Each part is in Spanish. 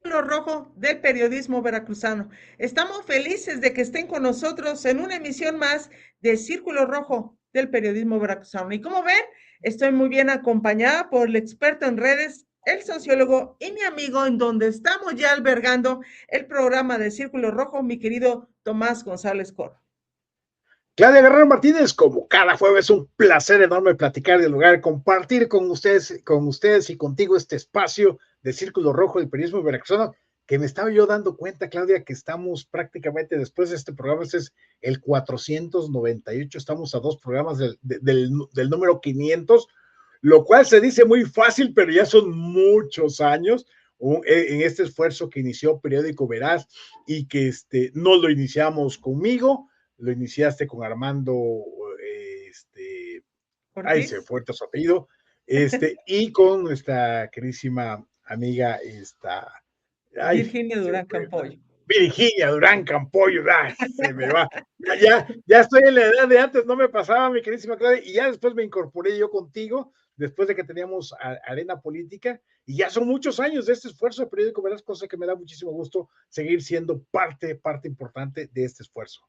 Círculo Rojo del periodismo veracruzano. Estamos felices de que estén con nosotros en una emisión más de Círculo Rojo del periodismo veracruzano. Y como ven, estoy muy bien acompañada por el experto en redes, el sociólogo y mi amigo, en donde estamos ya albergando el programa de Círculo Rojo, mi querido Tomás González Cor. Claudia Guerrero Martínez, como cada jueves, un placer enorme platicar del lugar, compartir con ustedes y contigo este espacio de Círculo Rojo del periodismo veracruzano, que me estaba yo dando cuenta, Claudia, que estamos prácticamente después de este programa, este es el 498, estamos a dos programas del número 500, lo cual se dice muy fácil, pero ya son muchos años en este esfuerzo que inició Periódico Veraz y que no lo iniciamos conmigo, lo iniciaste con Armando, ahí se Ortiz. fue su apellido, y con nuestra querísima amiga, ay, Virginia se Durán fue, Campoy. Virginia Durán Campoyo, se me va. Ya estoy en la edad de antes, no me pasaba, mi querísima Claudia, y ya después me incorporé yo contigo, después de que teníamos Arena Política, y ya son muchos años de este esfuerzo de Periódico Veraz, cosa que me da muchísimo gusto seguir siendo parte importante de este esfuerzo.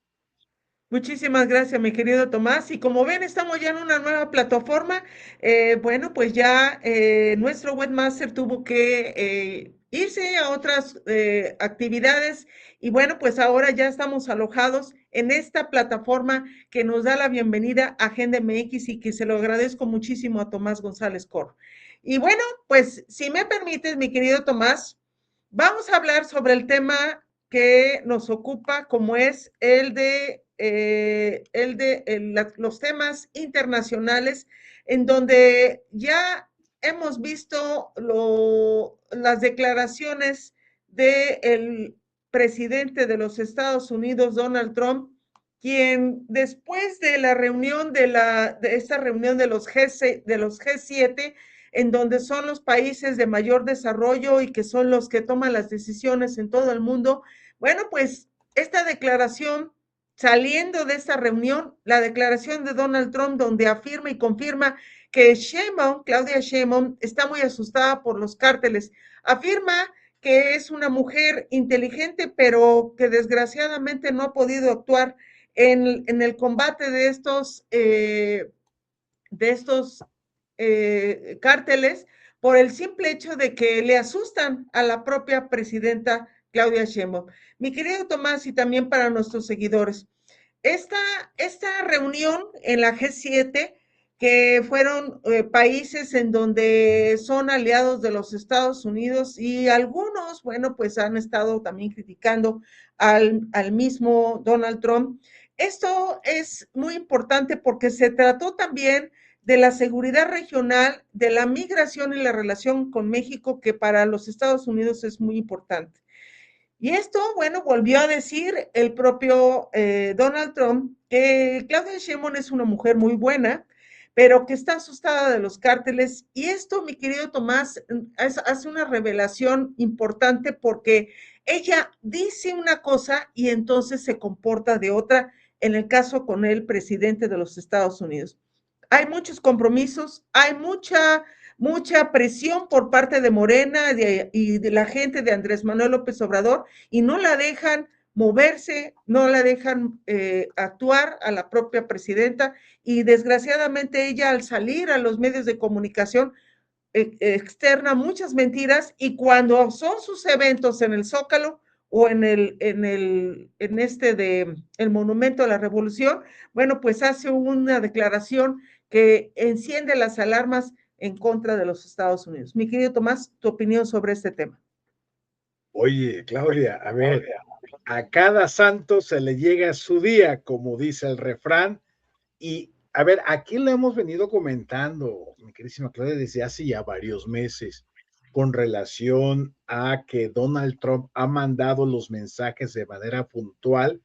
Muchísimas gracias, mi querido Tomás. Y como ven, estamos ya en una nueva plataforma. Bueno, pues ya nuestro webmaster tuvo que irse a otras actividades y bueno, pues ahora ya estamos alojados en esta plataforma que nos da la bienvenida a Agenda MX y que se lo agradezco muchísimo a Tomás González Cor. Y bueno, pues si me permites, mi querido Tomás, vamos a hablar sobre el tema que nos ocupa, como es los temas internacionales, en donde ya hemos visto las declaraciones del presidente de los Estados Unidos, Donald Trump, quien después de la reunión de esta reunión de los G7, en donde son los países de mayor desarrollo y que son los que toman las decisiones en todo el mundo. Bueno, pues esta declaración, saliendo de esta reunión, la declaración de Donald Trump, donde afirma y confirma que Claudia Sheinbaum, está muy asustada por los cárteles. Afirma que es una mujer inteligente, pero que desgraciadamente no ha podido actuar en el combate de estos cárteles por el simple hecho de que le asustan a la propia presidenta Claudia Sheinbaum. Mi querido Tomás, y también para nuestros seguidores, esta, esta reunión en la G7, que fueron países en donde son aliados de los Estados Unidos y algunos, bueno, pues han estado también criticando al mismo Donald Trump. Esto es muy importante porque se trató también de la seguridad regional, de la migración y la relación con México, que para los Estados Unidos es muy importante. Y esto, bueno, volvió a decir el propio Donald Trump que Claudia Sheinbaum es una mujer muy buena, pero que está asustada de los cárteles. Y esto, mi querido Tomás, hace una revelación importante porque ella dice una cosa y entonces se comporta de otra, en el caso con el presidente de los Estados Unidos. Hay muchos compromisos, hay mucha presión por parte de Morena y de la gente de Andrés Manuel López Obrador y no la dejan moverse, no la dejan actuar a la propia presidenta y desgraciadamente ella al salir a los medios de comunicación externa muchas mentiras y cuando son sus eventos en el Zócalo o el Monumento a la Revolución, bueno, pues hace una declaración que enciende las alarmas en contra de los Estados Unidos. Mi querido Tomás, tu opinión sobre este tema. Oye, Claudia, a ver, a cada santo se le llega su día, como dice el refrán, y a ver, aquí le hemos venido comentando, mi querísima Claudia, desde hace ya varios meses, con relación a que Donald Trump ha mandado los mensajes de manera puntual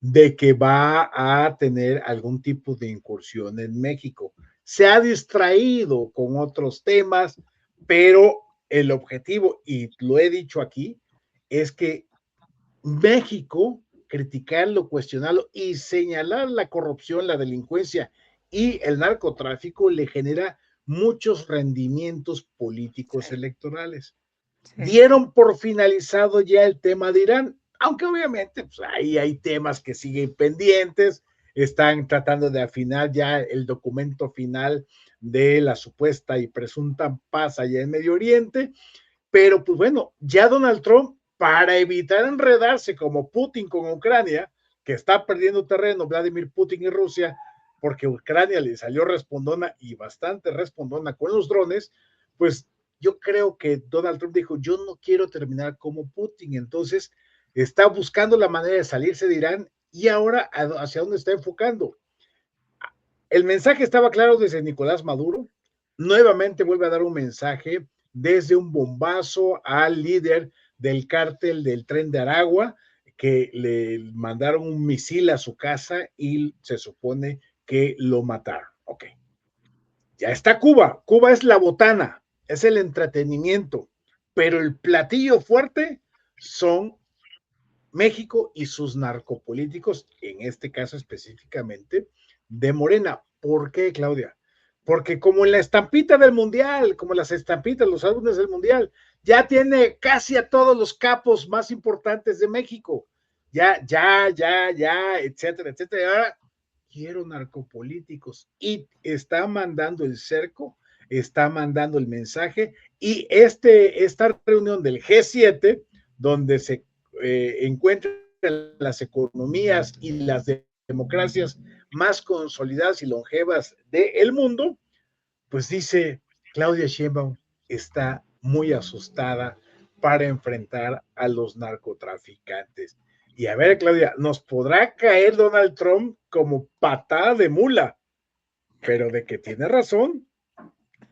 de que va a tener algún tipo de incursión en México. Se ha distraído con otros temas, pero el objetivo, y lo he dicho aquí, es que México, criticarlo, cuestionarlo y señalar la corrupción, la delincuencia y el narcotráfico le genera muchos rendimientos políticos Sí. electorales. dieron por finalizado ya el tema de Irán, aunque obviamente pues, ahí hay temas que siguen pendientes, están tratando de afinar ya el documento final de la supuesta y presunta paz allá en Medio Oriente, pero pues bueno, ya Donald Trump, para evitar enredarse como Putin con Ucrania, que está perdiendo terreno, Vladimir Putin y Rusia, porque Ucrania le salió respondona y bastante respondona con los drones, pues yo creo que Donald Trump dijo, yo no quiero terminar como Putin, entonces está buscando la manera de salirse de Irán y ahora hacia dónde está enfocando. El mensaje estaba claro desde Nicolás Maduro, nuevamente vuelve a dar un mensaje desde un bombazo al líder del cártel del Tren de Aragua, que le mandaron un misil a su casa y se supone que lo mataron. Ok. Ya está Cuba. Cuba es la botana, es el entretenimiento, pero el platillo fuerte son México y sus narcopolíticos, en este caso específicamente de Morena. ¿Por qué, Claudia? Porque como en la estampita del Mundial, como las estampitas, los álbumes del Mundial, ya tiene casi a todos los capos más importantes de México. Ya, etcétera, etcétera. Y ahora quiero narcopolíticos. Y está mandando el cerco, está mandando el mensaje. Y esta reunión del G7, donde se encuentran las economías y las democracias más consolidadas y longevas del mundo, pues dice Claudia Sheinbaum está muy asustada para enfrentar a los narcotraficantes. Y a ver, Claudia, nos podrá caer Donald Trump como patada de mula, pero de que tiene razón,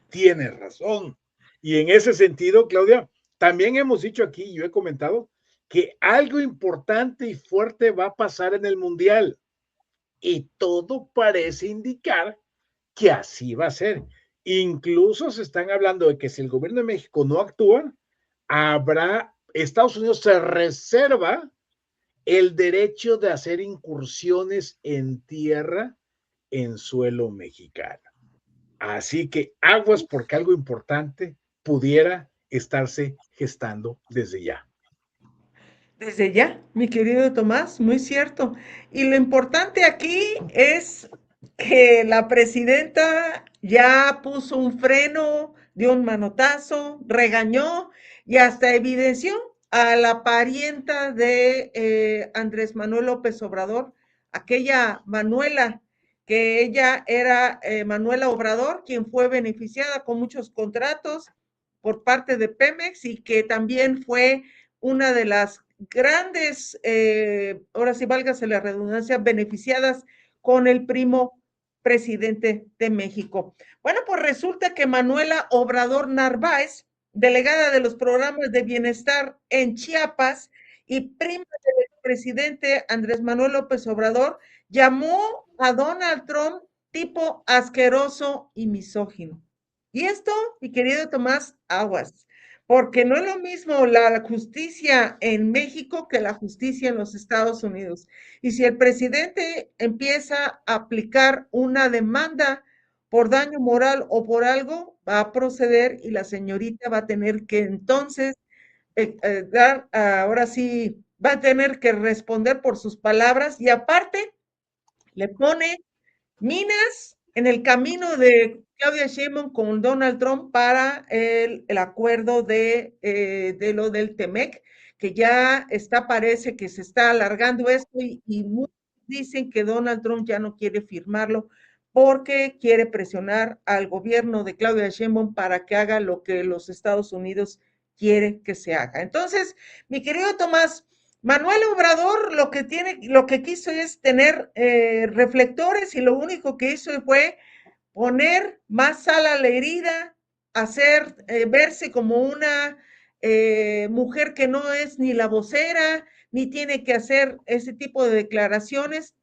tiene razón. Y en ese sentido, Claudia, también hemos dicho aquí, yo he comentado, que algo importante y fuerte va a pasar en el Mundial. Y todo parece indicar que así va a ser. Incluso se están hablando de que si el gobierno de México no actúa, Estados Unidos se reserva el derecho de hacer incursiones en tierra en suelo mexicano. Así que aguas porque algo importante pudiera estarse gestando desde ya. Desde ya, mi querido Tomás, muy cierto. Y lo importante aquí es que la presidenta ya puso un freno, dio un manotazo, regañó y hasta evidenció a la parienta de Andrés Manuel López Obrador, aquella Manuela, que ella era Manuela Obrador, quien fue beneficiada con muchos contratos por parte de Pemex y que también fue una de las grandes, ahora sí válgase la redundancia, beneficiadas con el primo presidente de México. Bueno, pues resulta que Manuela Obrador Narváez, delegada de los programas de bienestar en Chiapas y prima del presidente Andrés Manuel López Obrador, llamó a Donald Trump tipo asqueroso y misógino. Y esto, mi querido Tomás, aguas, porque no es lo mismo la justicia en México que la justicia en los Estados Unidos. Y si el presidente empieza a aplicar una demanda por daño moral o por algo, va a proceder y la señorita va a tener que entonces dar, ahora sí, va a tener que responder por sus palabras y aparte le pone minas en el camino de Claudia Sheinbaum con Donald Trump para el acuerdo de lo del TEMEC, que ya está, parece que se está alargando esto y muchos dicen que Donald Trump ya no quiere firmarlo porque quiere presionar al gobierno de Claudia Sheinbaum para que haga lo que los Estados Unidos quiere que se haga. Entonces, mi querido Tomás, Manuel Obrador lo que quiso es tener reflectores y lo único que hizo fue poner más sal a la herida, hacer verse como una mujer que no es ni la vocera, ni tiene que hacer ese tipo de declaraciones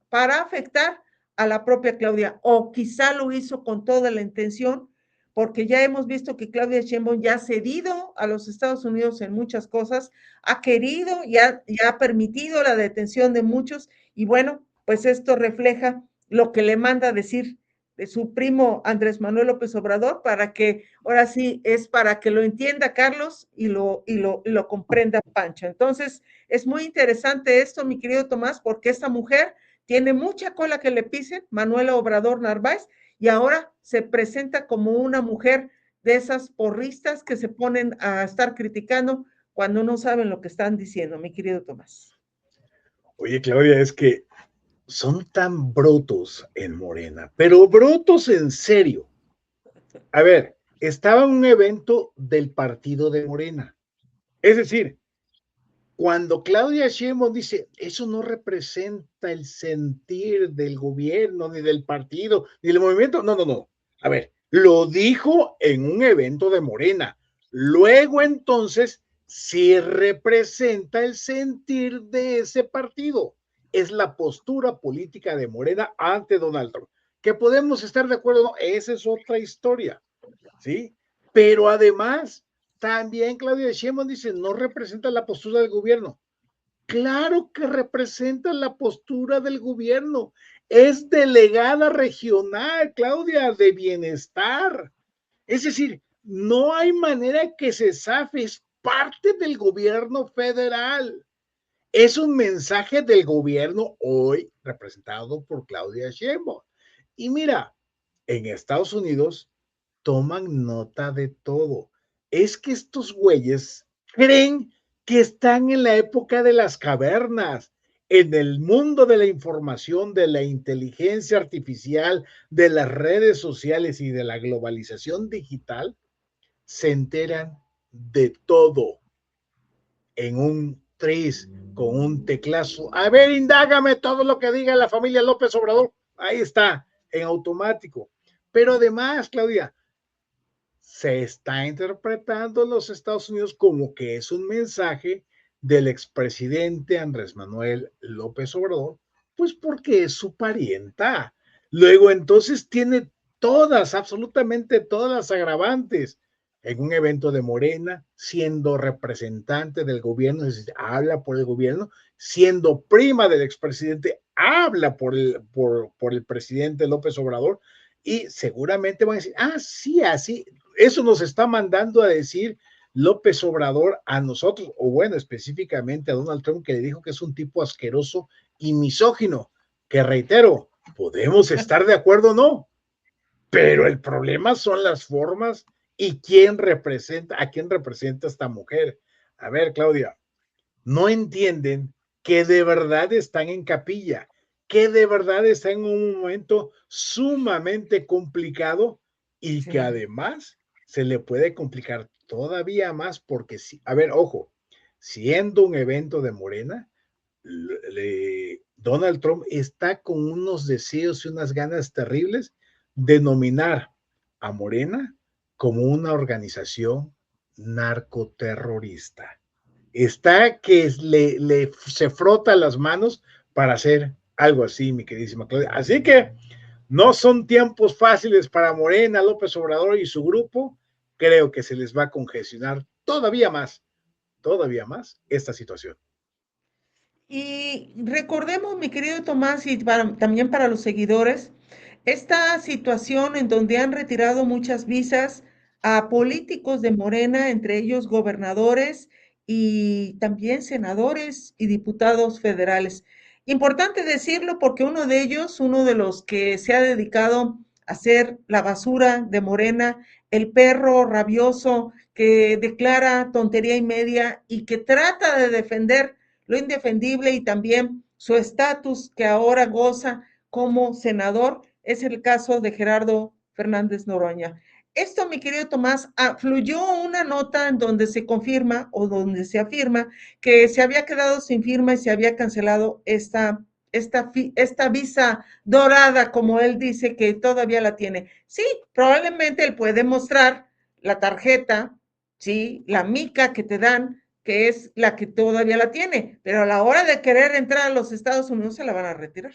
para afectar a la propia Claudia, o quizá lo hizo con toda la intención, porque ya hemos visto que Claudia Sheinbaum ya ha cedido a los Estados Unidos en muchas cosas, ha querido y ha permitido la detención de muchos, y bueno, pues esto refleja lo que le manda decir de su primo Andrés Manuel López Obrador, para que, ahora sí, es para que lo entienda Carlos y lo comprenda Pancho. Entonces, es muy interesante esto, mi querido Tomás, porque esta mujer tiene mucha cola que le pisen, Manuela Obrador Narváez, y ahora se presenta como una mujer de esas porristas que se ponen a estar criticando cuando no saben lo que están diciendo, mi querido Tomás. Oye, Claudia, es que son tan brutos en Morena, pero brutos en serio. A ver, estaba en un evento del partido de Morena. Es decir, cuando Claudia Sheinbaum dice, eso no representa el sentir del gobierno, ni del partido, ni del movimiento, no, no, no. A ver, lo dijo en un evento de Morena. Luego entonces, sí representa el sentir de ese partido. Es la postura política de Morena ante Donald Trump. Que podemos estar de acuerdo, no, esa es otra historia, ¿sí? Pero además, también Claudia Sheinbaum dice, no representa la postura del gobierno. Claro que representa la postura del gobierno. Es delegada regional, Claudia, de bienestar. Es decir, no hay manera que se zafe, es parte del gobierno federal. Es un mensaje del gobierno hoy representado por Claudia Sheinbaum. Y mira, en Estados Unidos toman nota de todo. Es que estos güeyes creen que están en la época de las cavernas, en el mundo de la información, de la inteligencia artificial, de las redes sociales y de la globalización digital, se enteran de todo en un tris con un teclazo. A ver, indágame todo lo que diga la familia López Obrador. Ahí está, en automático. Pero además, Claudia, se está interpretando en los Estados Unidos como que es un mensaje del expresidente Andrés Manuel López Obrador, pues porque es su parienta. Luego entonces tiene todas, absolutamente todas las agravantes en un evento de Morena, siendo representante del gobierno, es decir, habla por el gobierno, siendo prima del expresidente, habla por el presidente López Obrador, y seguramente van a decir, ah, sí, así, eso nos está mandando a decir López Obrador a nosotros, o bueno, específicamente a Donald Trump, que le dijo que es un tipo asqueroso y misógino, que reitero, podemos estar de acuerdo o no, pero el problema son las formas y quién representa, a quién representa esta mujer. A ver, Claudia, no entienden que de verdad están en capilla, que de verdad están en un momento sumamente complicado y que Sí. además se le puede complicar todavía más porque, si, a ver, ojo, siendo un evento de Morena, Donald Trump está con unos deseos y unas ganas terribles de nominar a Morena como una organización narcoterrorista. Está que se frota las manos para hacer algo así, mi queridísima Claudia. Así que no son tiempos fáciles para Morena, López Obrador y su grupo. Creo que se les va a congestionar todavía más esta situación. Y recordemos, mi querido Tomás, y también para los seguidores, esta situación en donde han retirado muchas visas a políticos de Morena, entre ellos gobernadores y también senadores y diputados federales. Importante decirlo porque uno de ellos, uno de los que se ha dedicado a hacer la basura de Morena, el perro rabioso que declara tontería y media y que trata de defender lo indefendible y también su estatus que ahora goza como senador, es el caso de Gerardo Fernández Noroña. Esto, mi querido Tomás, fluyó una nota en donde se confirma o donde se afirma que se había quedado sin firma y se había cancelado esta visa dorada, como él dice que todavía la tiene. Sí, probablemente él puede mostrar la tarjeta, sí, la mica que te dan, que es la que todavía la tiene, pero a la hora de querer entrar a los Estados Unidos se la van a retirar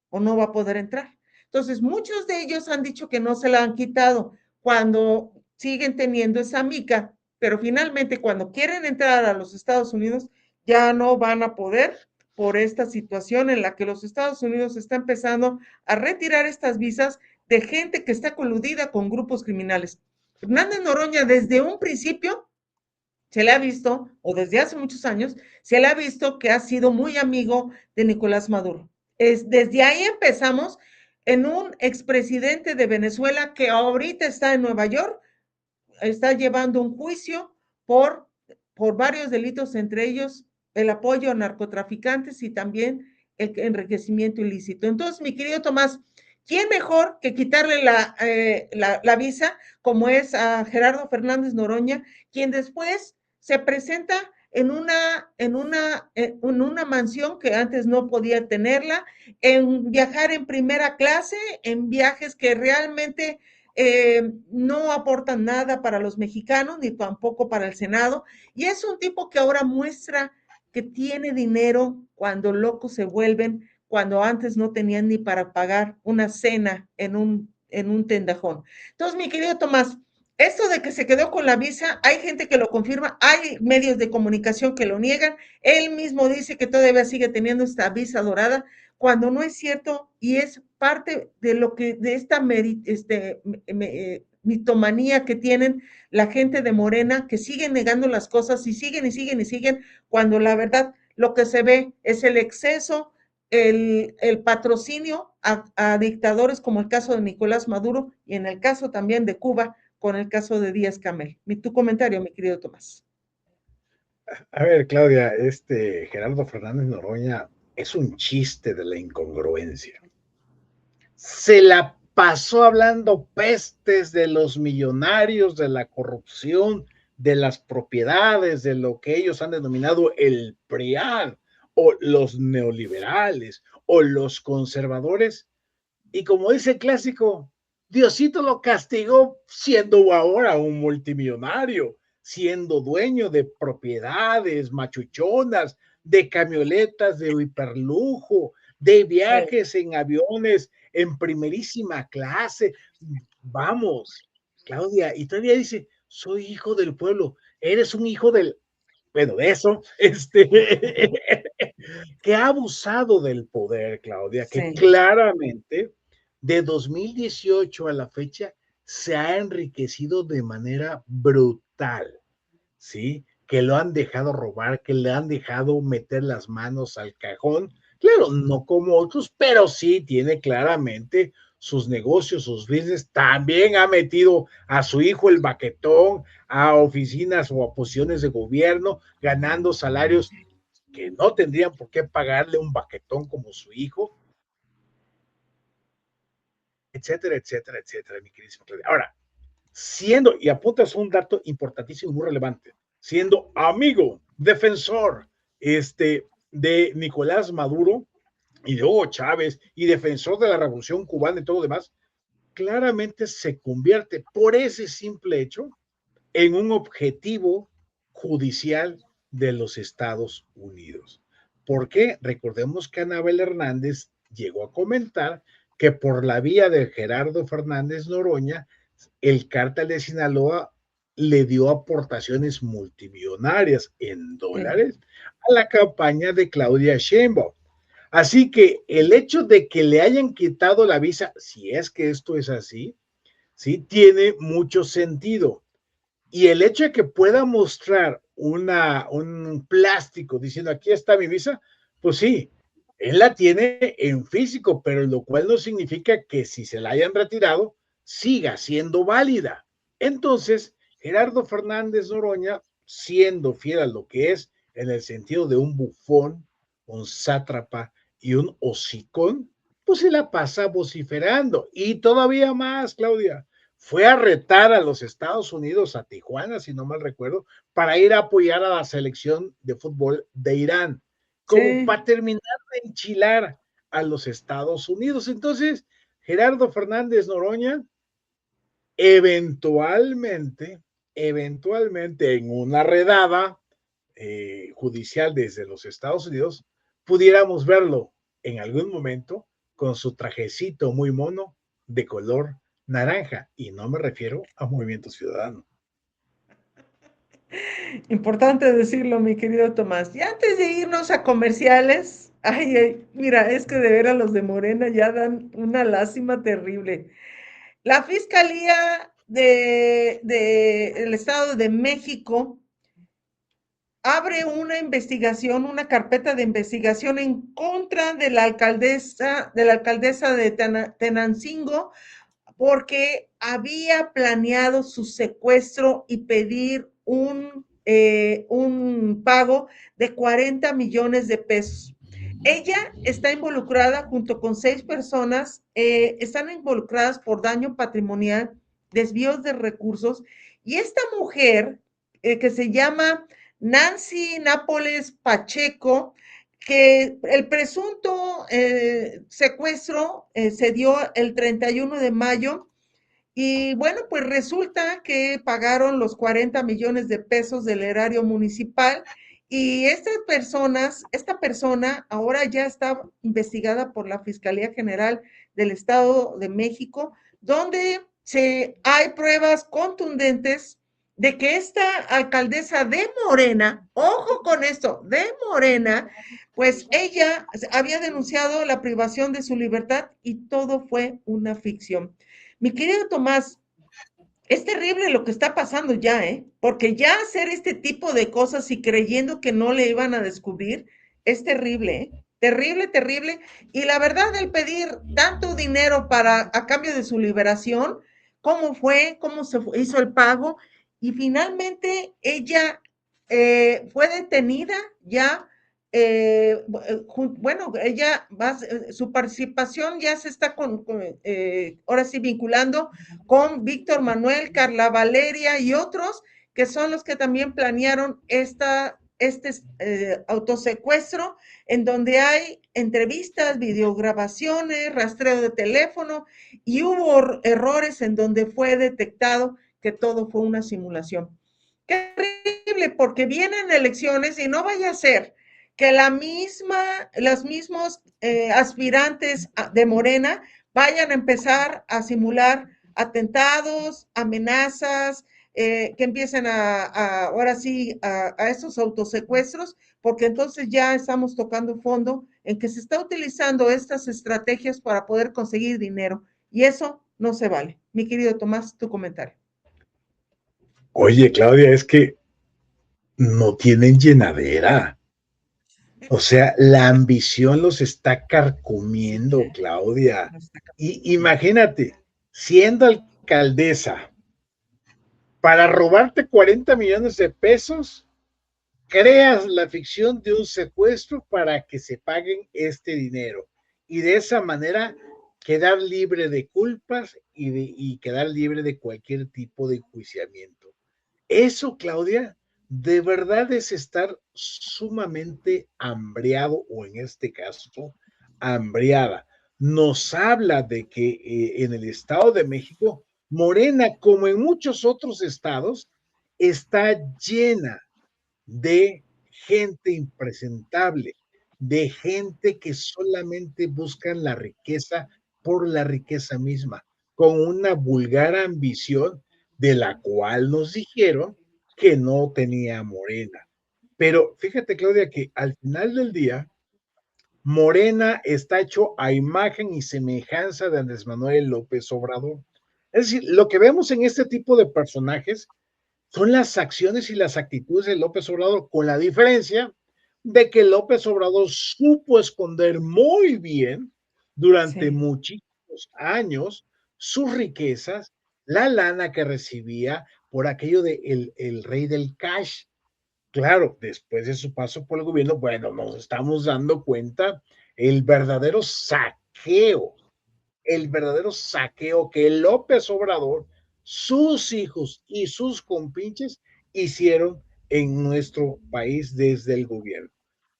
o no va a poder entrar. Entonces, muchos de ellos han dicho que no se la han quitado cuando siguen teniendo esa mica, pero finalmente cuando quieren entrar a los Estados Unidos ya no van a poder por esta situación en la que los Estados Unidos está empezando a retirar estas visas de gente que está coludida con grupos criminales. Fernández Noroña desde un principio se le ha visto, o desde hace muchos años, se le ha visto que ha sido muy amigo de Nicolás Maduro. Desde ahí empezamos en un expresidente de Venezuela que ahorita está en Nueva York, está llevando un juicio por, por varios delitos, entre ellos el apoyo a narcotraficantes y también el enriquecimiento ilícito. Entonces, mi querido Tomás, ¿quién mejor que quitarle la visa, como es a Gerardo Fernández Noroña, quien después se presenta en una mansión que antes no podía tenerla, en viajar en primera clase, en viajes que realmente no aportan nada para los mexicanos ni tampoco para el Senado, y es un tipo que ahora muestra que tiene dinero cuando locos se vuelven, cuando antes no tenían ni para pagar una cena en un tendajón. Entonces, mi querido Tomás, esto de que se quedó con la visa, hay gente que lo confirma, hay medios de comunicación que lo niegan, él mismo dice que todavía sigue teniendo esta visa dorada, cuando no es cierto y es parte de lo que, de esta mitomanía que tienen la gente de Morena, que siguen negando las cosas y siguen y siguen y siguen, cuando la verdad lo que se ve es el exceso, el patrocinio a dictadores como el caso de Nicolás Maduro y en el caso también de Cuba, con el caso de Díaz Camel. Tu comentario, mi querido Tomás. A ver, Claudia, Gerardo Fernández Noroña es un chiste de la incongruencia. Se la pasó hablando pestes de los millonarios, de la corrupción, de las propiedades, de lo que ellos han denominado el PRIAN, o los neoliberales, o los conservadores. Y como dice el clásico, Diosito lo castigó siendo ahora un multimillonario, siendo dueño de propiedades machuchonas, de camionetas de hiperlujo, de viajes en aviones en primerísima clase. Vamos, Claudia, y todavía dice, soy hijo del pueblo, eres un hijo del, bueno, de eso, que ha abusado del poder, Claudia, que Sí. claramente de 2018 a la fecha se ha enriquecido de manera brutal, ¿sí? Que lo han dejado robar, que le han dejado meter las manos al cajón. Claro, no como otros, pero sí tiene claramente sus negocios, sus business. También ha metido a su hijo el baquetón a oficinas o a posiciones de gobierno, ganando salarios que no tendrían por qué pagarle un baquetón como su hijo, etcétera, etcétera, etcétera, mi queridísimo Claudia. Ahora, siendo, y apuntas un dato importantísimo, muy relevante, siendo amigo, defensor, de Nicolás Maduro y de Hugo Chávez y defensor de la revolución cubana y todo lo demás, claramente se convierte por ese simple hecho en un objetivo judicial de los Estados Unidos. ¿Por qué? Recordemos que Anabel Hernández llegó a comentar que por la vía de Gerardo Fernández Noroña, el cártel de Sinaloa le dio aportaciones multimillonarias en dólares a la campaña de Claudia Sheinbaum. Así que el hecho de que le hayan quitado la visa, si es que esto es así, sí tiene mucho sentido. Y el hecho de que pueda mostrar un plástico diciendo aquí está mi visa, pues sí, él la tiene en físico, pero lo cual no significa que si se la hayan retirado, siga siendo válida. Entonces, Gerardo Fernández Noroña, siendo fiel a lo que es en el sentido de un bufón, un sátrapa y un hocicón, pues se la pasa vociferando. Y todavía más, Claudia, fue a retar a los Estados Unidos, a Tijuana, si no mal recuerdo, para ir a apoyar a la selección de fútbol de Irán, como Sí. para terminar de enchilar a los Estados Unidos. Entonces, Gerardo Fernández Noroña, eventualmente, eventualmente en una redada judicial desde los Estados Unidos, pudiéramos verlo en algún momento con su trajecito muy mono de color naranja, y no me refiero a Movimiento Ciudadano. Importante decirlo, mi querido Tomás. Y antes de irnos a comerciales, mira, es que de veras los de Morena ya dan una lástima terrible. La Fiscalía del Estado de México abre una investigación, una carpeta de investigación en contra de la alcaldesa de Tenancingo, porque había planeado su secuestro y pedir un pago de 40 millones de pesos. Ella está involucrada junto con 6 personas, están involucradas por daño patrimonial, desvíos de recursos, y esta mujer, que se llama Nancy Nápoles Pacheco, que el presunto secuestro se dio el 31 de mayo. Y bueno, pues resulta que pagaron los 40 millones de pesos del erario municipal, y esta persona ahora ya está investigada por la Fiscalía General del Estado de México, donde hay pruebas contundentes de que esta alcaldesa de Morena, ojo con esto, de Morena, pues ella había denunciado la privación de su libertad y todo fue una ficción. Mi querido Tomás, es terrible lo que está pasando ya, ¿eh? Porque ya hacer este tipo de cosas y creyendo que no le iban a descubrir, es terrible, ¿eh? Terrible, terrible. Y la verdad, el pedir tanto dinero a cambio de su liberación, ¿cómo fue? ¿Cómo hizo el pago? Y finalmente ella fue detenida ya. Bueno, su participación ya se está ahora sí vinculando con Víctor Manuel, Carla Valeria y otros, que son los que también planearon autosecuestro, en donde hay entrevistas, videograbaciones, rastreo de teléfono, y hubo errores en donde fue detectado que todo fue una simulación. Qué terrible, porque vienen elecciones y no vaya a ser que los mismos aspirantes de Morena vayan a empezar a simular atentados, amenazas, que empiecen ahora sí, a estos autosecuestros, porque entonces ya estamos tocando fondo en que se está utilizando estas estrategias para poder conseguir dinero, y eso no se vale. Mi querido Tomás, tu comentario. Oye, Claudia, es que no tienen llenadera. O sea, la ambición los está carcomiendo, Claudia. Y imagínate, siendo alcaldesa, para robarte 40 millones de pesos, creas la ficción de un secuestro para que se paguen este dinero. Y de esa manera quedar libre de culpas y quedar libre de cualquier tipo de enjuiciamiento. Eso, Claudia, de verdad es estar sumamente hambriado, o en este caso, hambriada. Nos habla de que en el Estado de México, Morena, como en muchos otros estados, está llena de gente impresentable, de gente que solamente buscan la riqueza por la riqueza misma, con una vulgar ambición de la cual nos dijeron que no tenía Morena. Pero fíjate, Claudia, que al final del día, Morena está hecho a imagen y semejanza de Andrés Manuel López Obrador. Es decir, lo que vemos en este tipo de personajes son las acciones y las actitudes de López Obrador, con la diferencia de que López Obrador supo esconder muy bien durante Sí. muchísimos años sus riquezas, la lana que recibía por aquello de el rey del cash. Claro, después de su paso por el gobierno, bueno, nos estamos dando cuenta el verdadero saqueo que López Obrador, sus hijos y sus compinches hicieron en nuestro país desde el gobierno.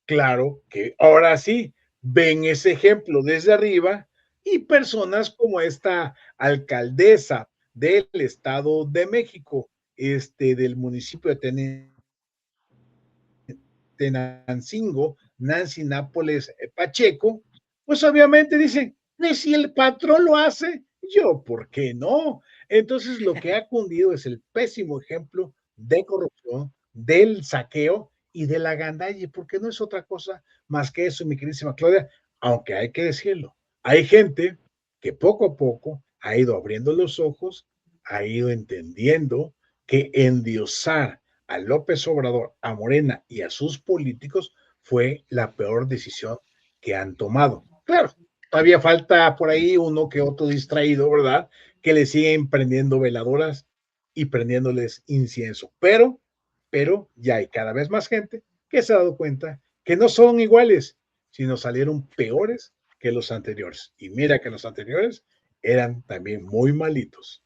Claro que ahora sí ven ese ejemplo desde arriba, y personas como esta alcaldesa del Estado de México, del municipio de Tenancingo, Nancy Nápoles Pacheco, pues obviamente dicen, pues si el patrón lo hace, yo, ¿por qué no? Entonces lo que ha cundido es el pésimo ejemplo de corrupción, del saqueo y de la gandalle, porque no es otra cosa más que eso, mi queridísima Claudia, aunque hay que decirlo, hay gente que poco a poco ha ido abriendo los ojos, ha ido entendiendo que endiosar a López Obrador, a Morena y a sus políticos fue la peor decisión que han tomado. Claro, todavía falta por ahí uno que otro distraído, ¿verdad? Que le siguen prendiendo veladoras y prendiéndoles incienso, pero ya hay cada vez más gente que se ha dado cuenta que no son iguales, sino salieron peores que los anteriores. Y mira que los anteriores eran también muy malitos.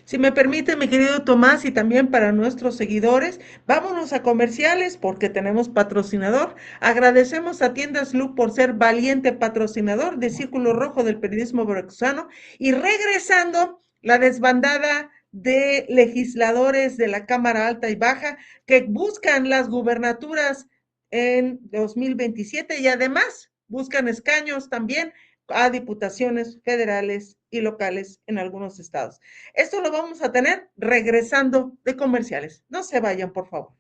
Si me permite, mi querido Tomás, y también para nuestros seguidores, vámonos a comerciales porque tenemos patrocinador. Agradecemos a Tiendas Lu por ser valiente patrocinador de Círculo Rojo del periodismo veracruzano. Y regresando, la desbandada de legisladores de la Cámara Alta y Baja que buscan las gubernaturas en 2027 y además buscan escaños también a diputaciones federales y locales en algunos estados. Esto lo vamos a tener regresando de comerciales. No se vayan, por favor.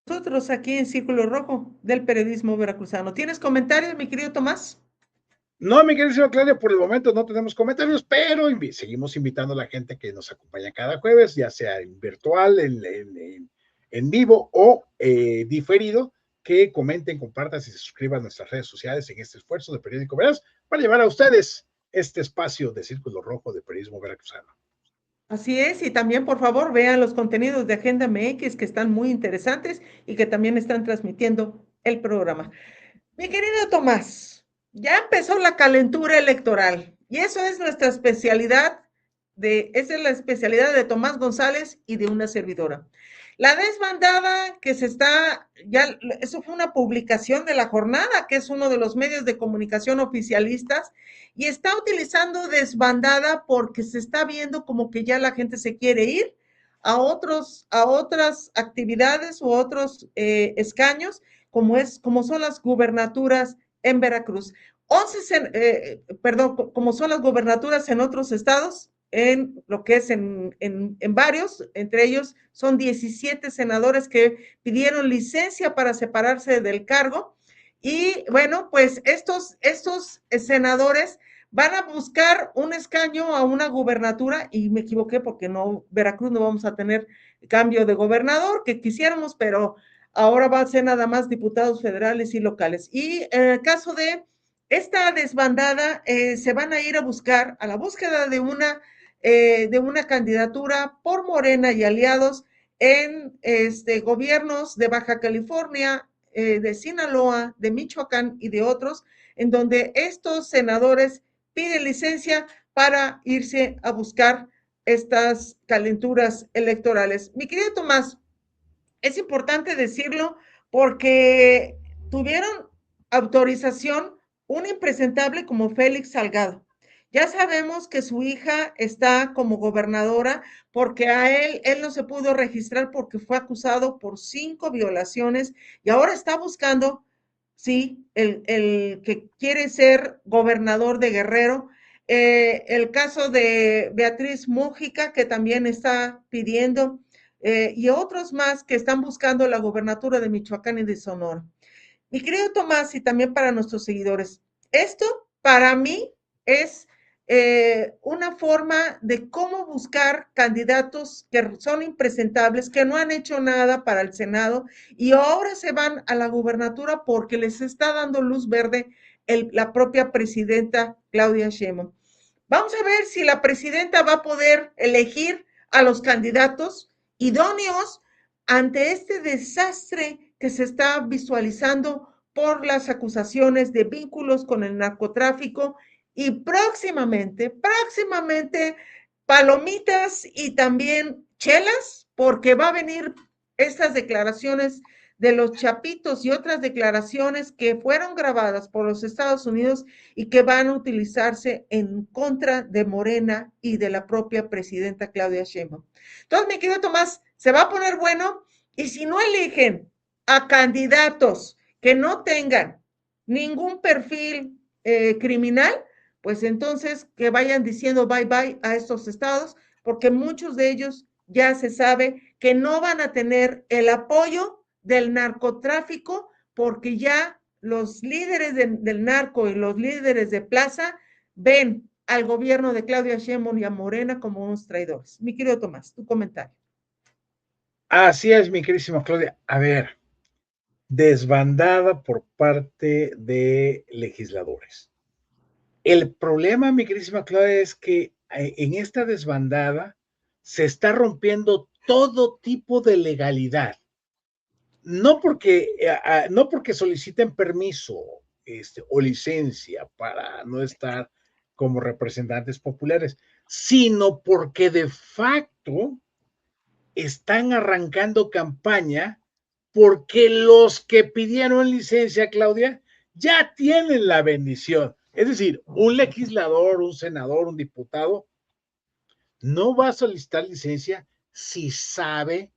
Nosotros aquí en Círculo Rojo del periodismo veracruzano. ¿Tienes comentarios, mi querido Tomás? No, mi querida Claudia, por el momento no tenemos comentarios, pero seguimos invitando a la gente que nos acompaña cada jueves, ya sea en virtual, en vivo o diferido, que comenten, compartan y se suscriban a nuestras redes sociales en este esfuerzo de Periódico Veraz para llevar a ustedes este espacio de Círculo Rojo de Periodismo Veracruzano. Así es, y también por favor vean los contenidos de Agenda MX que están muy interesantes y que también están transmitiendo el programa. Mi querido Tomás, ya empezó la calentura electoral y eso es nuestra especialidad esa es la especialidad de Tomás González y de una servidora. La desbandada que se está, ya, eso fue una publicación de La Jornada, que es uno de los medios de comunicación oficialistas, y está utilizando desbandada porque se está viendo como que ya la gente se quiere ir a otras actividades u otros escaños, como son las gubernaturas en Veracruz. Como son las gubernaturas en otros estados, en lo que es en varios, entre ellos son 17 senadores que pidieron licencia para separarse del cargo. Y bueno, pues estos senadores van a buscar un escaño a una gubernatura, y me equivoqué porque no, Veracruz no vamos a tener cambio de gobernador que quisiéramos, pero ahora va a ser nada más diputados federales y locales. Y en el caso de esta desbandada se van a ir a buscar a la búsqueda de una candidatura por Morena y aliados en gobiernos de Baja California, de Sinaloa, de Michoacán y de otros, en donde estos senadores piden licencia para irse a buscar estas calenturas electorales. Mi querido Tomás, es importante decirlo porque tuvieron autorización un impresentable como Félix Salgado. Ya sabemos que su hija está como gobernadora porque él no se pudo registrar porque fue acusado por 5 violaciones y ahora está buscando, sí, el que quiere ser gobernador de Guerrero. El caso de Beatriz Mújica, que también está pidiendo y otros más que están buscando la gobernatura de Michoacán y de Sonora. Mi querido Tomás, y también para nuestros seguidores, esto para mí es una forma de cómo buscar candidatos que son impresentables, que no han hecho nada para el Senado y ahora se van a la gubernatura porque les está dando luz verde la propia presidenta Claudia Sheinbaum. Vamos a ver si la presidenta va a poder elegir a los candidatos idóneos ante este desastre que se está visualizando por las acusaciones de vínculos con el narcotráfico y próximamente palomitas y también chelas, porque va a venir estas declaraciones de los chapitos y otras declaraciones que fueron grabadas por los Estados Unidos y que van a utilizarse en contra de Morena y de la propia presidenta Claudia Sheinbaum. Entonces, mi querido Tomás, se va a poner bueno y si no eligen a candidatos que no tengan ningún perfil criminal, pues entonces que vayan diciendo bye bye a estos estados, porque muchos de ellos ya se sabe que no van a tener el apoyo del narcotráfico porque ya los líderes del narco y los líderes de plaza ven al gobierno de Claudia Sheinbaum y a Morena como unos traidores. Mi querido Tomás, tu comentario. Así es, mi querísima Claudia. A ver, desbandada por parte de legisladores. El problema, mi querísima Claudia, es que en esta desbandada se está rompiendo todo tipo de legalidad. No porque soliciten permiso o licencia para no estar como representantes populares, sino porque de facto están arrancando campaña porque los que pidieron licencia, Claudia, ya tienen la bendición. Es decir, un legislador, un senador, un diputado, no va a solicitar licencia si sabe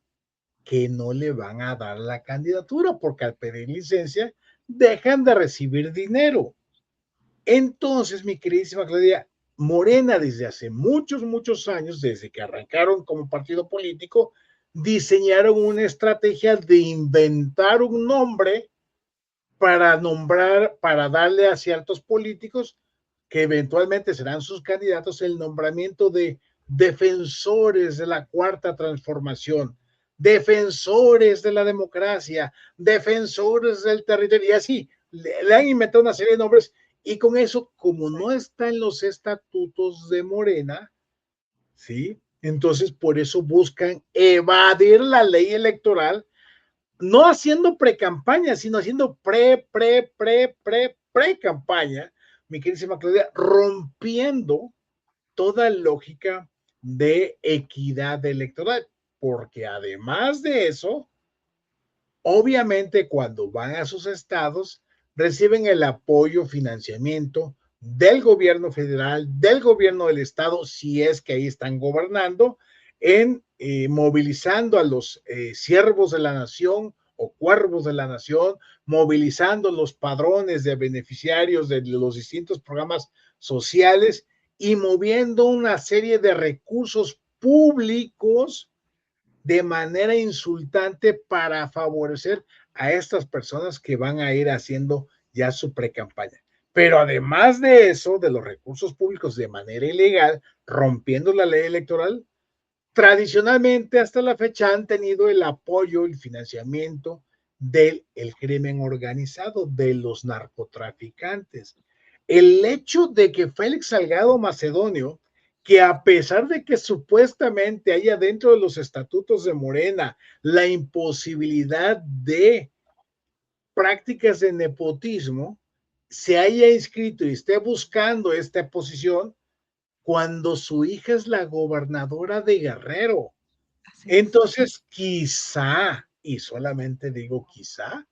que no le van a dar la candidatura, porque al pedir licencia dejan de recibir dinero. Entonces, mi queridísima Claudia, Morena desde hace muchos años, desde que arrancaron como partido político, diseñaron una estrategia de inventar un nombre para nombrar, para darle a ciertos políticos que eventualmente serán sus candidatos el nombramiento de defensores de la cuarta transformación, defensores de la democracia, defensores del territorio, y así le han inventado una serie de nombres, y con eso, como no está en los estatutos de Morena, ¿sí? Entonces, por eso buscan evadir la ley electoral, no haciendo pre-campaña, sino haciendo pre-campaña, mi queridísima Claudia, rompiendo toda lógica de equidad electoral, porque además de eso, obviamente cuando van a sus estados, reciben el apoyo, financiamiento del gobierno federal, del gobierno del estado, si es que ahí están gobernando, en movilizando a los siervos de la nación o cuervos de la nación, movilizando los padrones de beneficiarios de los distintos programas sociales y moviendo una serie de recursos públicos de manera insultante para favorecer a estas personas que van a ir haciendo ya su pre-campaña. Pero además de eso, de los recursos públicos de manera ilegal, rompiendo la ley electoral, tradicionalmente hasta la fecha han tenido el apoyo, el financiamiento del crimen organizado, de los narcotraficantes. el hecho de que Félix Salgado Macedonio, que a pesar de que supuestamente haya dentro de los estatutos de Morena la imposibilidad de prácticas de nepotismo, se haya inscrito y esté buscando esta posición cuando su hija es la gobernadora de Guerrero. Entonces, quizá, y solamente digo quizá,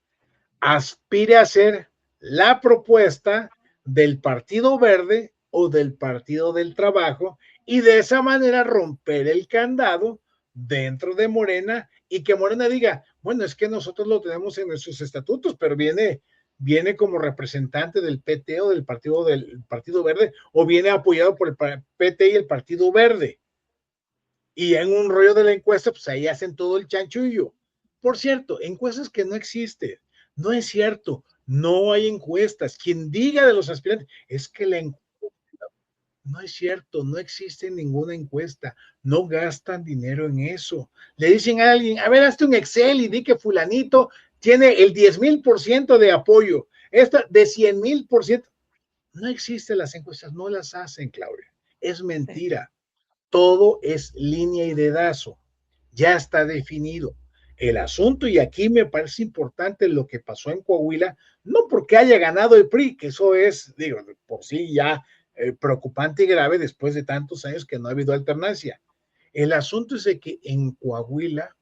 aspire a ser la propuesta del Partido Verde o del Partido del Trabajo y de esa manera romper el candado dentro de Morena y que Morena diga, bueno, es que nosotros lo tenemos en nuestros estatutos, pero viene como representante del PT o del Partido Verde o viene apoyado por el PT y el Partido Verde. Y en un rollo de la encuesta, pues ahí hacen todo el chanchullo. Por cierto, encuestas que no existen. No es cierto, no hay encuestas. Quien diga de los aspirantes, es que la encuesta, no es cierto, no existe ninguna encuesta. No gastan dinero en eso. Le dicen a alguien, a ver, hazte un Excel y di que fulanito tiene el 10,000% de apoyo. Esta de 100,000%. No existen las encuestas, no las hacen, Claudia. Es mentira. Todo es línea y dedazo, ya está definido. El asunto, y aquí me parece importante lo que pasó en Coahuila, no porque haya ganado el PRI, que eso es, digo, por sí ya preocupante y grave después de tantos años que no ha habido alternancia. El asunto es de que en Coahuila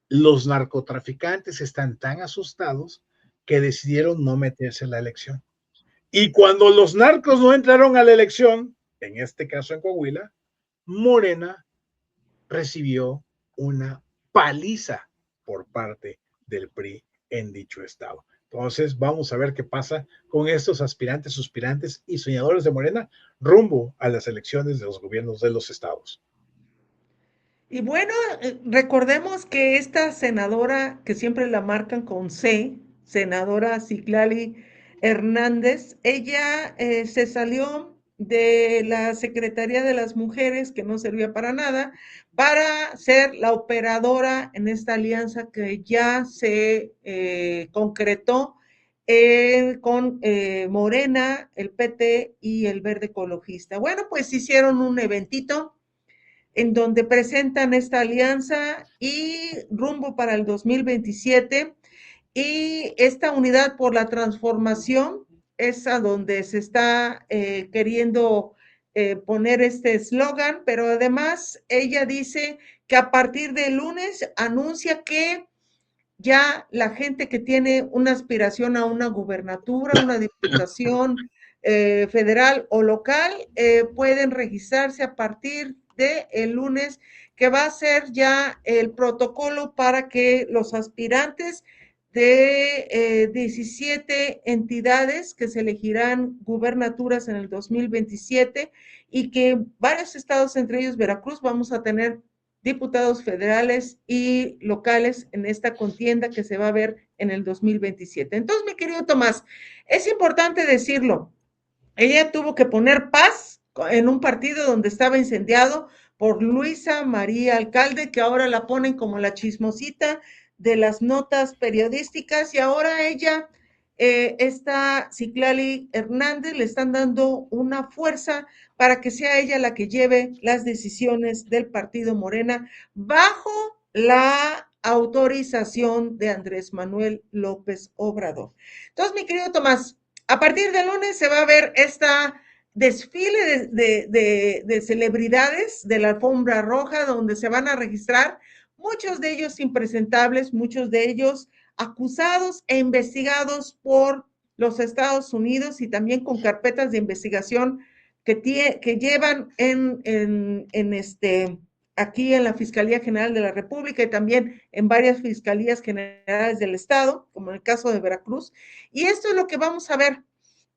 los narcotraficantes están tan asustados que decidieron no meterse en la elección. Y cuando los narcos no entraron a la elección, en este caso en Coahuila, Morena recibió una paliza por parte del PRI en dicho estado. Entonces, vamos a ver qué pasa con estos aspirantes, suspirantes y soñadores de Morena rumbo a las elecciones de los gobiernos de los estados. Y bueno, recordemos que esta senadora, que siempre la marcan con C, senadora Citlali Hernández, ella se salió de la Secretaría de las Mujeres, que no servía para nada, para ser la operadora en esta alianza que ya se concretó con Morena, el PT y el Verde Ecologista. Bueno, pues hicieron un eventito en donde presentan esta alianza y rumbo para el 2027 y esta unidad por la transformación es a donde se está queriendo poner este eslogan, pero además ella dice que a partir del lunes anuncia que ya la gente que tiene una aspiración a una gubernatura, una diputación federal o local, pueden registrarse a partir de el lunes, que va a ser ya el protocolo para que los aspirantes de 17 entidades que se elegirán gubernaturas en el 2027 y que varios estados, entre ellos Veracruz, vamos a tener diputados federales y locales en esta contienda que se va a ver en el 2027. Entonces, mi querido Tomás, es importante decirlo, ella tuvo que poner paz en un partido donde estaba incendiado por Luisa María Alcalde, que ahora la ponen como la chismosita de las notas periodísticas y ahora ella, esta Citlali Hernández, le están dando una fuerza para que sea ella la que lleve las decisiones del partido Morena bajo la autorización de Andrés Manuel López Obrador. Entonces, mi querido Tomás, a partir del lunes se va a ver esta desfile de celebridades de la alfombra roja donde se van a registrar muchos de ellos impresentables, muchos de ellos acusados e investigados por los Estados Unidos y también con carpetas de investigación que llevan aquí en la Fiscalía General de la República y también en varias fiscalías generales del Estado, como en el caso de Veracruz. Y esto es lo que vamos a ver.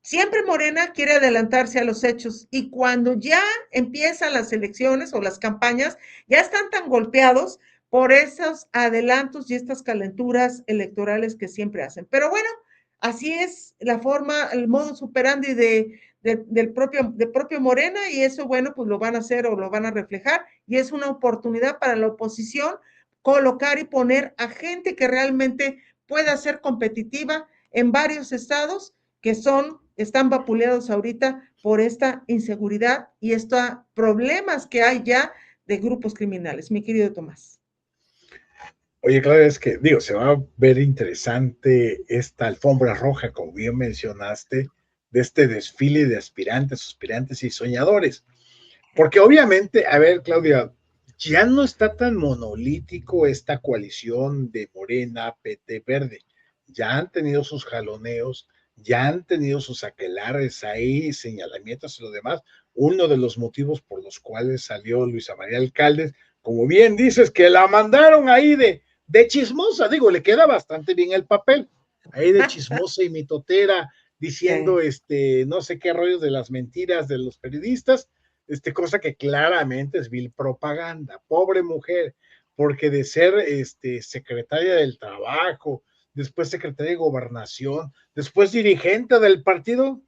Siempre Morena quiere adelantarse a los hechos y cuando ya empiezan las elecciones o las campañas, ya están tan golpeados por esos adelantos y estas calenturas electorales que siempre hacen. Pero bueno, así es la forma, el modus operandi del propio Morena y eso, bueno, pues lo van a hacer o lo van a reflejar y es una oportunidad para la oposición colocar y poner a gente que realmente pueda ser competitiva en varios estados que están vapuleados ahorita por esta inseguridad y estos problemas que hay ya de grupos criminales, mi querido Tomás. Oye, claro, es que, digo, se va a ver interesante esta alfombra roja, como bien mencionaste, de este desfile de aspirantes, aspirantes y soñadores. Porque obviamente, a ver, Claudia, ya no está tan monolítico esta coalición de Morena, PT Verde. Ya han tenido sus jaloneos, ya han tenido sus aquelares ahí, señalamientos y lo demás. Uno de los motivos por los cuales salió Luisa María Alcalde, como bien dices, que la mandaron ahí de chismosa, digo, le queda bastante bien el papel, ahí de chismosa y mitotera, diciendo no sé qué rollos de las mentiras de los periodistas, cosa que claramente es vil propaganda. Pobre mujer, porque de ser secretaria del trabajo, después secretaria de gobernación, después dirigente del partido,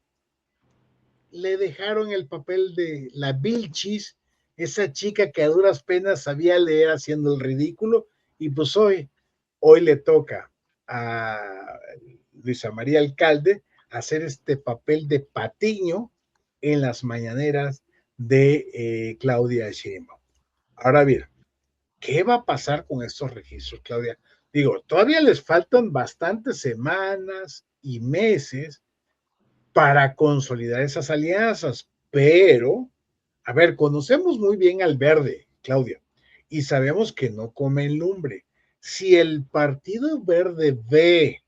le dejaron el papel de la Vilchis, esa chica que a duras penas sabía leer haciendo el ridículo, y pues hoy le toca a Luisa María Alcalde hacer este papel de patiño en las mañaneras de Claudia Sheinbaum. Ahora bien, ¿qué va a pasar con estos registros, Claudia? Digo, todavía les faltan bastantes semanas y meses para consolidar esas alianzas, pero, a ver, conocemos muy bien al Verde, Claudia, y sabemos que no comen lumbre. Si el Partido Verde ve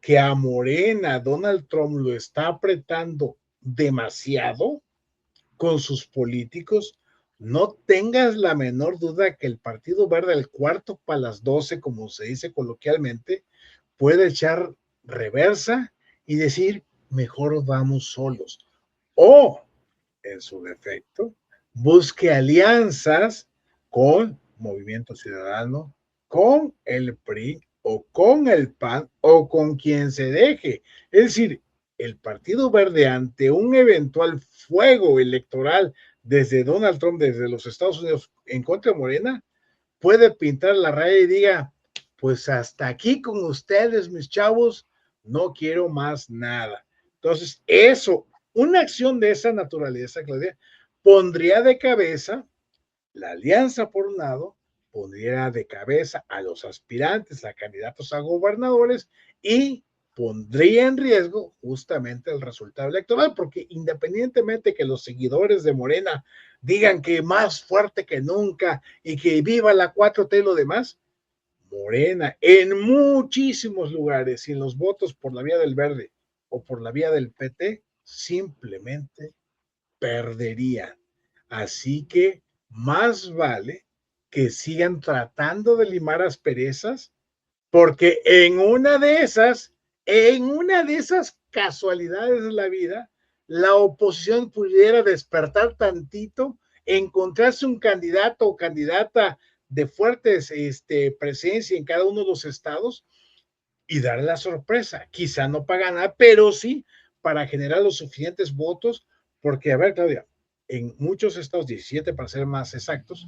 que a Morena Donald Trump lo está apretando demasiado con sus políticos, no tengas la menor duda que el Partido Verde, el cuarto para las 12, como se dice coloquialmente, puede echar reversa y decir, mejor vamos solos. O, en su defecto, busque alianzas con Movimiento Ciudadano, con el PRI o con el PAN o con quien se deje. Es decir, el Partido Verde ante un eventual fuego electoral desde Donald Trump, desde los Estados Unidos en contra de Morena, puede pintar la raya y diga, pues hasta aquí con ustedes, mis chavos, no quiero más nada. Entonces, una acción de esa naturaleza, Claudia, pondría de cabeza la alianza por un lado, pondría de cabeza a los aspirantes, a candidatos a gobernadores y pondría en riesgo justamente el resultado electoral, porque independientemente que los seguidores de Morena digan que más fuerte que nunca y que viva la 4T y lo demás, Morena en muchísimos lugares, sin los votos por la vía del Verde o por la vía del PT, simplemente perdería. Así que más vale que sigan tratando de limar asperezas, porque en una de esas casualidades de la vida, la oposición pudiera despertar tantito, encontrarse un candidato o candidata de fuertes presencia en cada uno de los estados y darle la sorpresa. Quizá no para ganar, pero sí para generar los suficientes votos, porque, a ver, Claudia, en muchos estados, 17 para ser más exactos,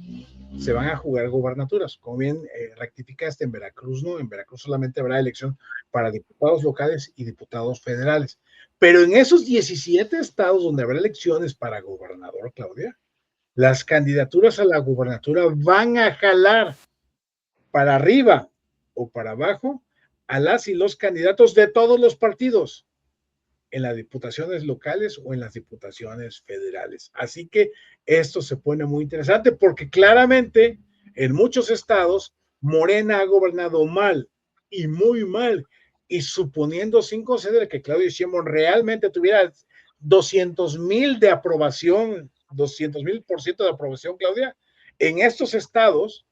se van a jugar gobernaturas. Como bien rectificaste, en Veracruz no, en Veracruz solamente habrá elección para diputados locales y diputados federales. Pero en esos 17 estados donde habrá elecciones para gobernador, Claudia, las candidaturas a la gubernatura van a jalar para arriba o para abajo a las y los candidatos de todos los partidos en las diputaciones locales o en las diputaciones federales. Así que esto se pone muy interesante porque claramente en muchos estados Morena ha gobernado mal y muy mal, y suponiendo sin conceder que Claudio Sheinbaum realmente tuviera 200,000 de aprobación, 200,000% de aprobación, Claudia, en estos estados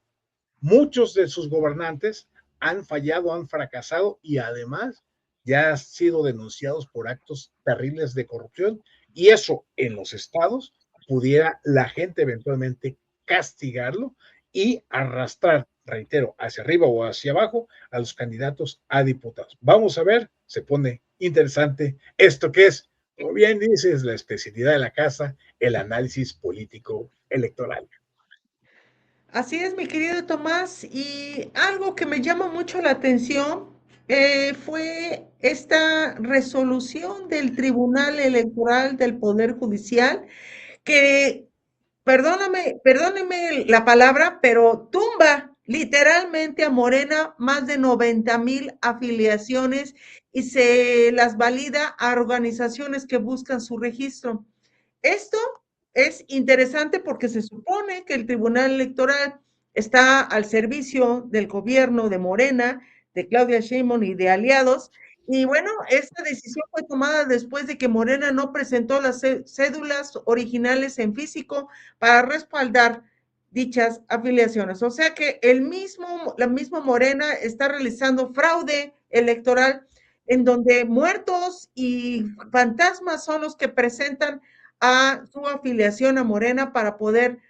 muchos de sus gobernantes han fallado, han fracasado y además ya han sido denunciados por actos terribles de corrupción, y eso en los estados pudiera la gente eventualmente castigarlo y arrastrar, reitero, hacia arriba o hacia abajo a los candidatos a diputados. Vamos a ver, se pone interesante esto que es, como bien dices, la especialidad de la casa, el análisis político electoral. Así es, mi querido Tomás, y algo que me llama mucho la atención Fue esta resolución del Tribunal Electoral del Poder Judicial que, perdóneme la palabra, pero tumba literalmente a Morena más de 90,000 afiliaciones y se las valida a organizaciones que buscan su registro. Esto es interesante porque se supone que el Tribunal Electoral está al servicio del gobierno de Morena, de Claudia Sheinbaum y de aliados. Y bueno, esta decisión fue tomada después de que Morena no presentó las cédulas originales en físico para respaldar dichas afiliaciones. O sea que la misma Morena está realizando fraude electoral en donde muertos y fantasmas son los que presentan a su afiliación a Morena para poder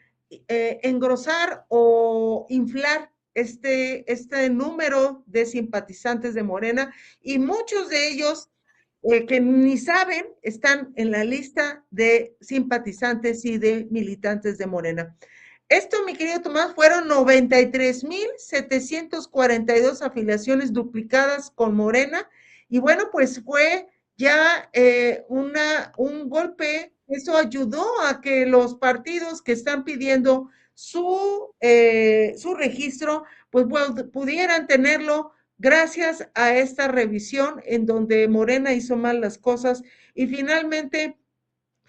engrosar o inflar este número de simpatizantes de Morena y muchos de ellos que ni saben están en la lista de simpatizantes y de militantes de Morena. Esto, mi querido Tomás, fueron 93,742 afiliaciones duplicadas con Morena. Y bueno, pues fue ya un golpe. Eso ayudó a que los partidos que están pidiendo su registro, pues pudieran tenerlo gracias a esta revisión en donde Morena hizo mal las cosas y finalmente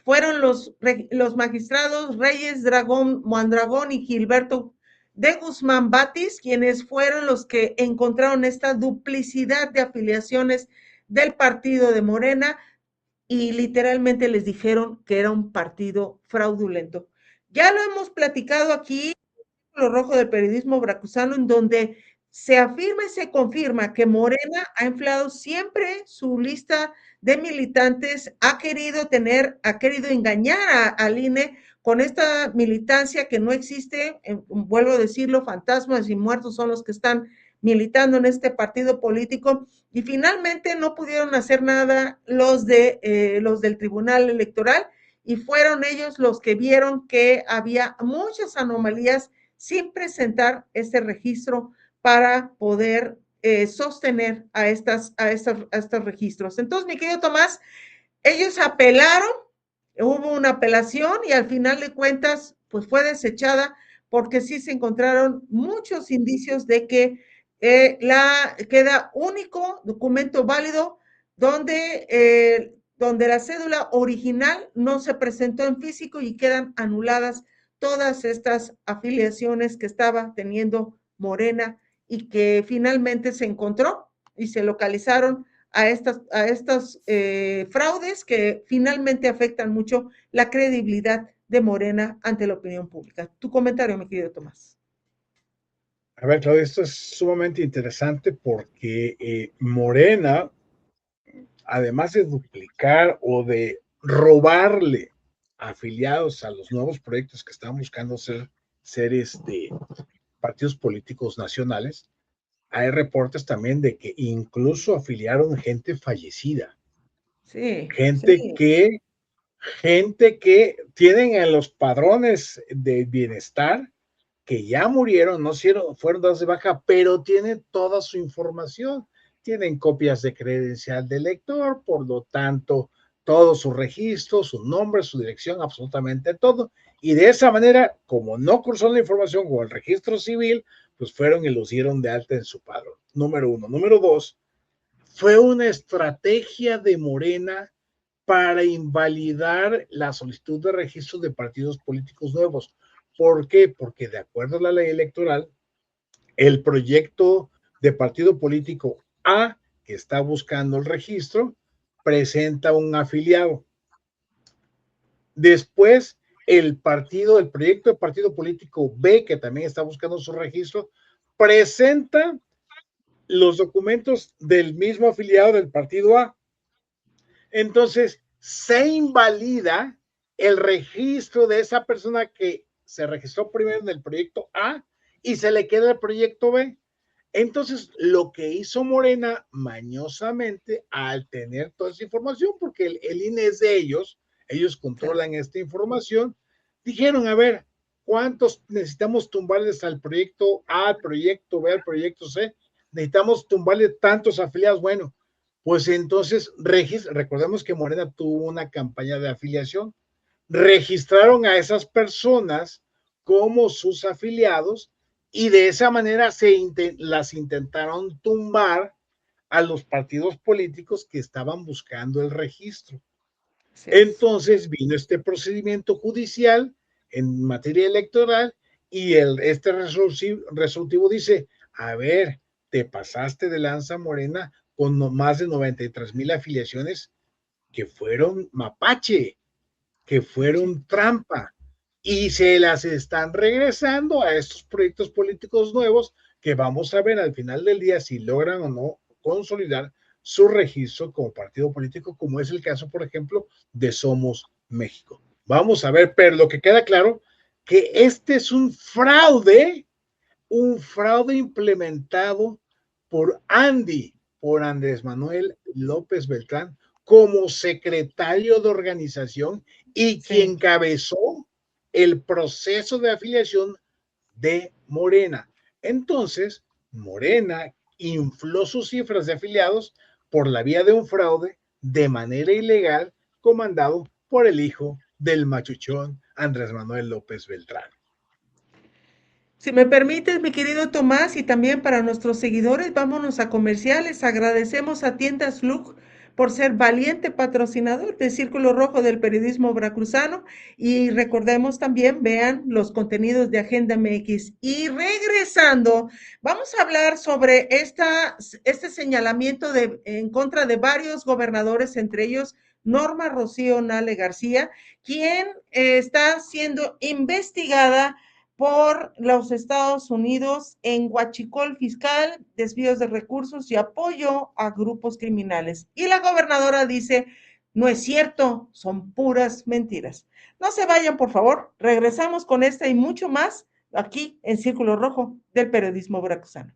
fueron los magistrados Reyes Dragón, Mondragón y Gilberto de Guzmán Batis, quienes fueron los que encontraron esta duplicidad de afiliaciones del partido de Morena y literalmente les dijeron que era un partido fraudulento. Ya lo hemos platicado aquí, lo rojo del periodismo veracruzano, en donde se afirma y se confirma que Morena ha inflado siempre su lista de militantes, ha querido engañar al INE con esta militancia que no existe, vuelvo a decirlo, fantasmas y muertos son los que están militando en este partido político y finalmente no pudieron hacer nada los del Tribunal Electoral y fueron ellos los que vieron que había muchas anomalías sin presentar este registro para poder sostener a estos registros. Entonces, mi querido Tomás, ellos apelaron, hubo una apelación y al final de cuentas, pues fue desechada porque sí se encontraron muchos indicios de que queda único documento válido donde la cédula original no se presentó en físico y quedan anuladas todas estas afiliaciones que estaba teniendo Morena y que finalmente se encontró y se localizaron a estos fraudes que finalmente afectan mucho la credibilidad de Morena ante la opinión pública. Tu comentario, mi querido Tomás. A ver, Claudia, esto es sumamente interesante porque Morena, además de duplicar o de robarle afiliados a los nuevos proyectos que están buscando ser partidos políticos nacionales, hay reportes también de que incluso afiliaron gente fallecida, Sí, gente sí. que, gente que tienen en los padrones de bienestar que ya murieron, no fueron dados de baja, pero tienen toda su información, tienen copias de credencial de lector, por lo tanto, todos sus registros, su nombre, su dirección, absolutamente todo. Y de esa manera, como no cruzó la información con el registro civil, pues fueron y los dieron de alta en su padrón. Número uno. Número dos, fue una estrategia de Morena para invalidar la solicitud de registro de partidos políticos nuevos. ¿Por qué? Porque de acuerdo a la ley electoral, el proyecto de partido político A, que está buscando el registro, presenta un afiliado. Después, el proyecto de partido político B, que también está buscando su registro, presenta los documentos del mismo afiliado del partido A. Entonces, se invalida el registro de esa persona que se registró primero en el proyecto A y se le queda el proyecto B. Entonces, lo que hizo Morena mañosamente al tener toda esa información, porque el INE es de ellos controlan esta información, dijeron, a ver, ¿cuántos necesitamos tumbarles al proyecto A, al proyecto B, al proyecto C? necesitamos tumbarle tantos afiliados. Bueno, pues entonces, recordemos que Morena tuvo una campaña de afiliación, registraron a esas personas como sus afiliados y de esa manera las intentaron tumbar a los partidos políticos que estaban buscando el registro. Entonces vino este procedimiento judicial en materia electoral y este resolutivo dice, a ver, te pasaste de lanza, Morena, con más de 93,000 afiliaciones que fueron mapache, que fueron trampa, y se las están regresando a estos proyectos políticos nuevos que vamos a ver al final del día si logran o no consolidar su registro como partido político, como es el caso, por ejemplo, de Somos México. Vamos a ver, pero lo que queda claro, que este es un fraude implementado por Andrés Manuel López Beltrán, como secretario de organización y quien encabezó el proceso de afiliación de Morena. Entonces, Morena infló sus cifras de afiliados por la vía de un fraude de manera ilegal, comandado por el hijo del machuchón Andrés Manuel López Beltrán. Si me permites, mi querido Tomás, y también para nuestros seguidores, vámonos a comerciales. Agradecemos a Tiendas Look por ser valiente patrocinador del Círculo Rojo del Periodismo Veracruzano. Y recordemos también, vean los contenidos de Agenda MX. Y regresando, vamos a hablar sobre este señalamiento en contra de varios gobernadores, entre ellos Norma Rocío Nale García, quien está siendo investigada por los Estados Unidos en huachicol fiscal, desvíos de recursos y apoyo a grupos criminales. Y la gobernadora dice, no es cierto, son puras mentiras. No se vayan, por favor. Regresamos con esta y mucho más aquí en Círculo Rojo del Periodismo Veracruzano.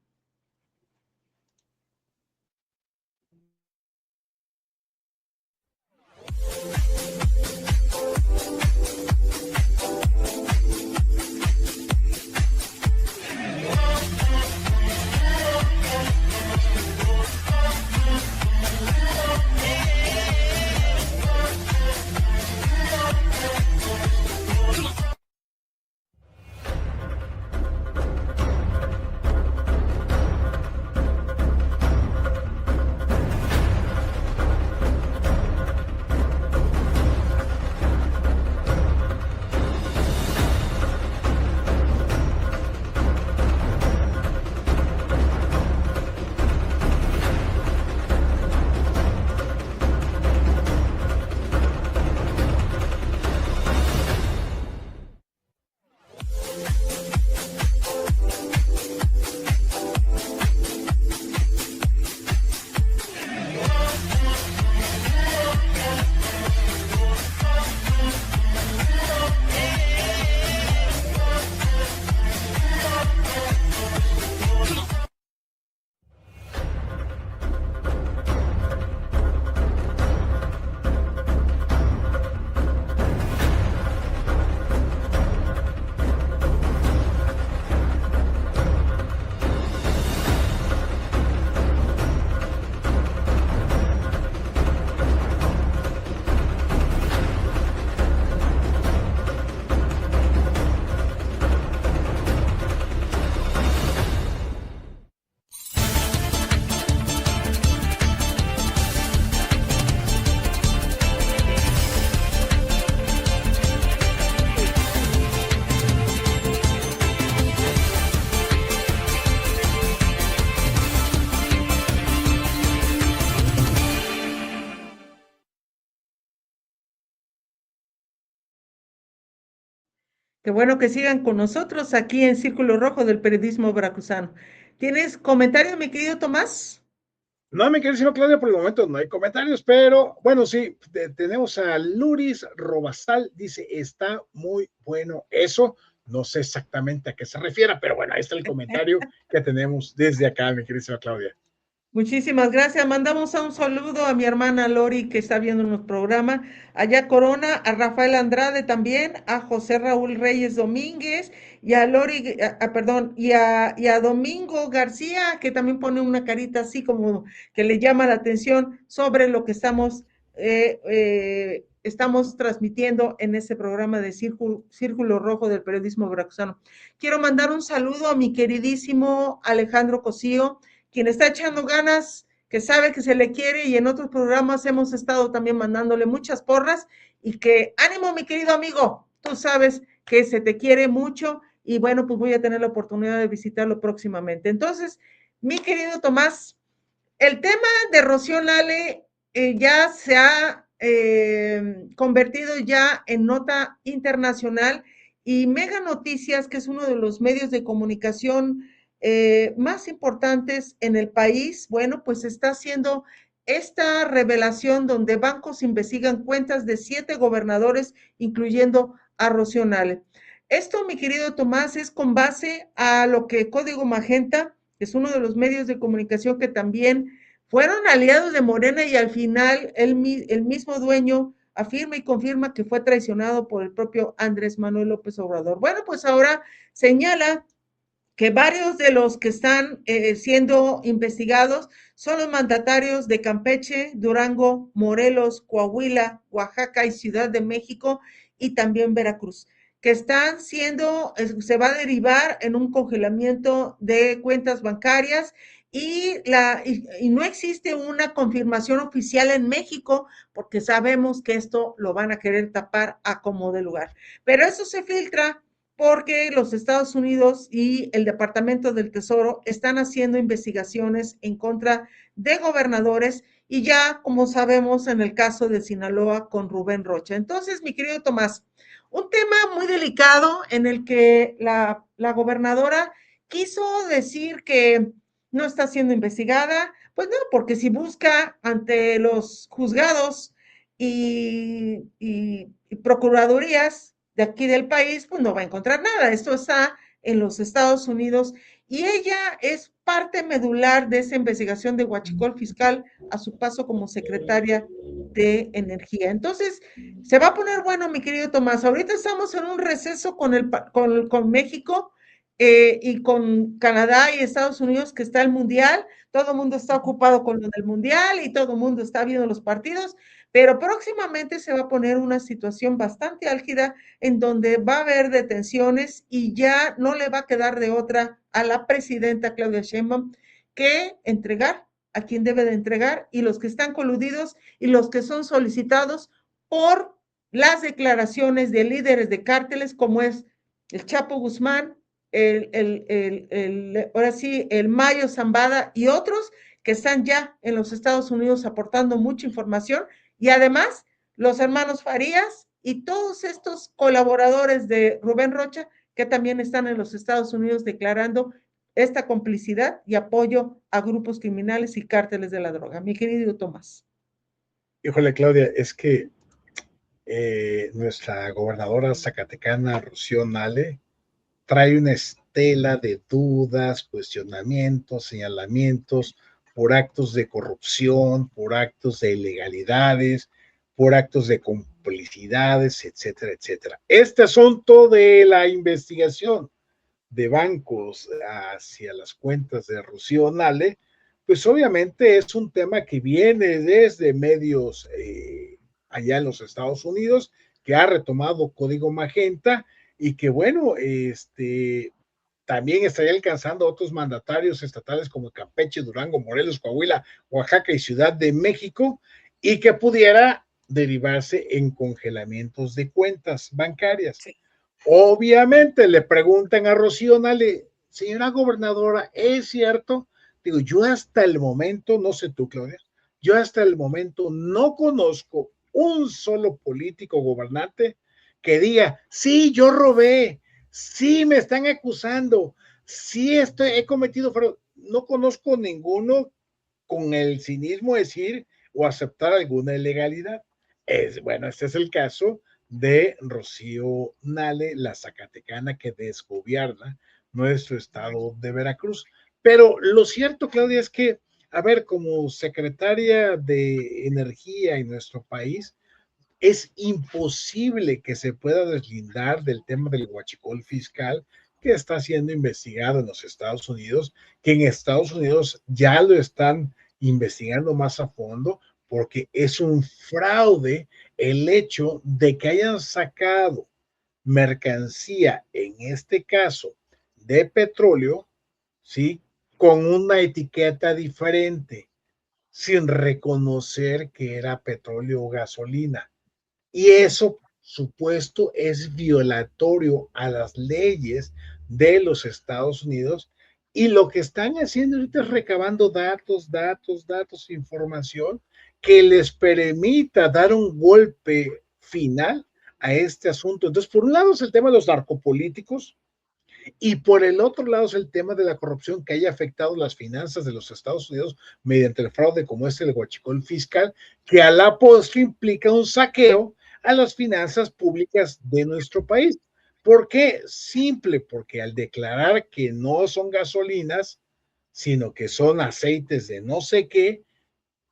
Qué bueno que sigan con nosotros aquí en Círculo Rojo del Periodismo Veracruzano. ¿Tienes comentario, mi querido Tomás? No, mi querida Claudia, por el momento no hay comentarios, pero bueno, sí, tenemos a Luris Robasal, dice, está muy bueno eso. No sé exactamente a qué se refiere, pero bueno, ahí está el comentario que tenemos desde acá, mi querida Claudia. Muchísimas gracias. Mandamos un saludo a mi hermana Lori que está viendo nuestro programa, allá Corona, a Rafael Andrade también, a José Raúl Reyes Domínguez y a Lori, perdón, y a Domingo García que también pone una carita así como que le llama la atención sobre lo que estamos transmitiendo en este programa de Círculo Rojo del periodismo veracruzano. Quiero mandar un saludo a mi queridísimo Alejandro Cosío, quien está echando ganas, que sabe que se le quiere y en otros programas hemos estado también mandándole muchas porras y que ánimo mi querido amigo, tú sabes que se te quiere mucho y bueno, pues voy a tener la oportunidad de visitarlo próximamente. Entonces, mi querido Tomás, el tema de Rocío Nale ya se ha convertido ya en nota internacional y Mega Noticias, que es uno de los medios de comunicación más importantes en el país, bueno, pues está haciendo esta revelación donde bancos investigan cuentas de 7 gobernadores, incluyendo a Rocío Nale. Esto, mi querido Tomás, es con base a lo que Código Magenta, que es uno de los medios de comunicación que también fueron aliados de Morena y al final el mismo dueño afirma y confirma que fue traicionado por el propio Andrés Manuel López Obrador. Bueno, pues ahora señala que varios de los que están siendo investigados son los mandatarios de Campeche, Durango, Morelos, Coahuila, Oaxaca y Ciudad de México y también Veracruz, que están siendo, se va a derivar en un congelamiento de cuentas bancarias y no existe una confirmación oficial en México porque sabemos que esto lo van a querer tapar a como de lugar. Pero eso se filtra porque los Estados Unidos y el Departamento del Tesoro están haciendo investigaciones en contra de gobernadores y ya, como sabemos, en el caso de Sinaloa con Rubén Rocha. Entonces, mi querido Tomás, un tema muy delicado en el que la gobernadora quiso decir que no está siendo investigada, pues no, porque si busca ante los juzgados y procuradurías de aquí del país, pues no va a encontrar nada. Esto está en los Estados Unidos y ella es parte medular de esa investigación de Huachicol Fiscal a su paso como secretaria de Energía. Entonces, se va a poner bueno, mi querido Tomás. Ahorita estamos en un receso con México y con Canadá y Estados Unidos, que está el Mundial. Todo el mundo está ocupado con lo del Mundial y todo el mundo está viendo los partidos, pero próximamente se va a poner una situación bastante álgida en donde va a haber detenciones y ya no le va a quedar de otra a la presidenta Claudia Sheinbaum que entregar a quien debe de entregar y los que están coludidos y los que son solicitados por las declaraciones de líderes de cárteles como es el Chapo Guzmán, ahora sí, el Mayo Zambada y otros que están ya en los Estados Unidos aportando mucha información y además los hermanos Farías y todos estos colaboradores de Rubén Rocha que también están en los Estados Unidos declarando esta complicidad y apoyo a grupos criminales y cárteles de la droga. Mi querido Tomás. Híjole, Claudia, es que nuestra gobernadora zacatecana, Rocío Nale, trae una estela de dudas, cuestionamientos, señalamientos por actos de corrupción, por actos de ilegalidades, por actos de complicidades, etcétera, etcétera. Este asunto de la investigación de bancos hacia las cuentas de Rocío Nale, pues obviamente es un tema que viene desde medios allá en los Estados Unidos, que ha retomado Código Magenta y que bueno, también estaría alcanzando a otros mandatarios estatales como Campeche, Durango, Morelos, Coahuila, Oaxaca y Ciudad de México, y que pudiera derivarse en congelamientos de cuentas bancarias. Sí. Obviamente le preguntan a Rocío Nale, señora gobernadora, ¿es cierto? Digo, yo hasta el momento, no sé tú, Claudia, yo hasta el momento no conozco un solo político gobernante que diga, sí, yo robé, sí, me están acusando, sí, he cometido fraude. No conozco ninguno con el cinismo de decir o aceptar alguna ilegalidad. Bueno, este es el caso de Rocío Nale, la zacatecana que desgobierna nuestro estado de Veracruz. Pero lo cierto, Claudia, es que a ver, como secretaria de Energía en nuestro país, es imposible que se pueda deslindar del tema del huachicol fiscal que está siendo investigado en los Estados Unidos, que en Estados Unidos ya lo están investigando más a fondo, porque es un fraude el hecho de que hayan sacado mercancía, en este caso de petróleo, ¿sí? Con una etiqueta diferente, sin reconocer que era petróleo o gasolina. Y eso, supuesto, es violatorio a las leyes de los Estados Unidos. Y lo que están haciendo ahorita es recabando datos, información que les permita dar un golpe final a este asunto. Entonces, por un lado es el tema de los narcopolíticos, y por el otro lado es el tema de la corrupción que haya afectado las finanzas de los Estados Unidos mediante el fraude como el huachicol fiscal, que a la postre implica un saqueo a las finanzas públicas de nuestro país. ¿Por qué? Simple, porque al declarar que no son gasolinas, sino que son aceites de no sé qué,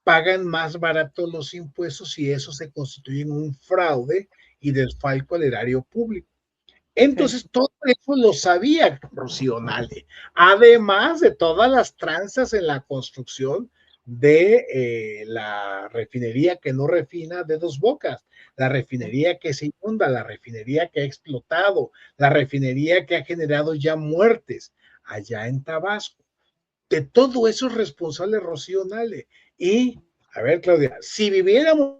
pagan más barato los impuestos y eso se constituye en un fraude y desfalco al erario público. Sí. Entonces, todo eso lo sabía Rocío Nale, además de todas las tranzas en la construcción de la refinería que no refina de Dos Bocas, la refinería que se inunda, la refinería que ha explotado, la refinería que ha generado ya muertes allá en Tabasco. De todo eso es responsable Rocío Nale. Y, a ver, Claudia, si viviéramos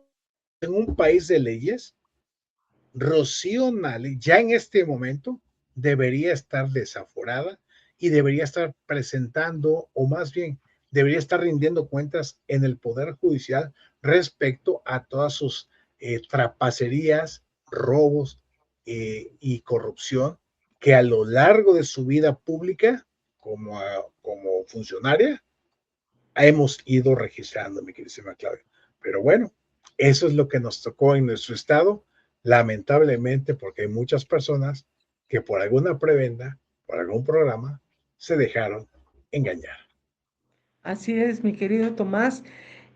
en un país de leyes, Rocío Nale ya en este momento debería estar desaforada y debería estar presentando, o más bien, debería estar rindiendo cuentas en el Poder Judicial respecto a todas sus trapacerías, robos y corrupción que a lo largo de su vida pública como funcionaria hemos ido registrando, mi queridísima Claudia. Pero bueno, eso es lo que nos tocó en nuestro estado, lamentablemente, porque hay muchas personas que por alguna prebenda, por algún programa, se dejaron engañar. Así es, mi querido Tomás.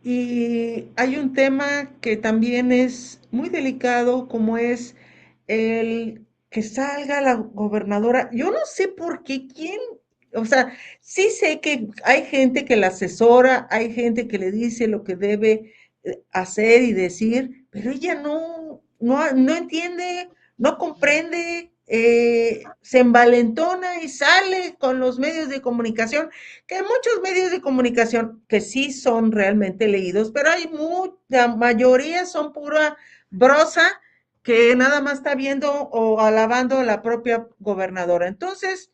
Y hay un tema que también es muy delicado, como es el que salga la gobernadora. Yo no sé por qué, quién, o sea, sí sé que hay gente que la asesora, hay gente que le dice lo que debe hacer y decir, pero ella no entiende, no comprende, se envalentona y sale con los medios de comunicación, que hay muchos medios de comunicación que sí son realmente leídos, pero hay la mayoría son pura brosa que nada más está viendo o alabando a la propia gobernadora. Entonces,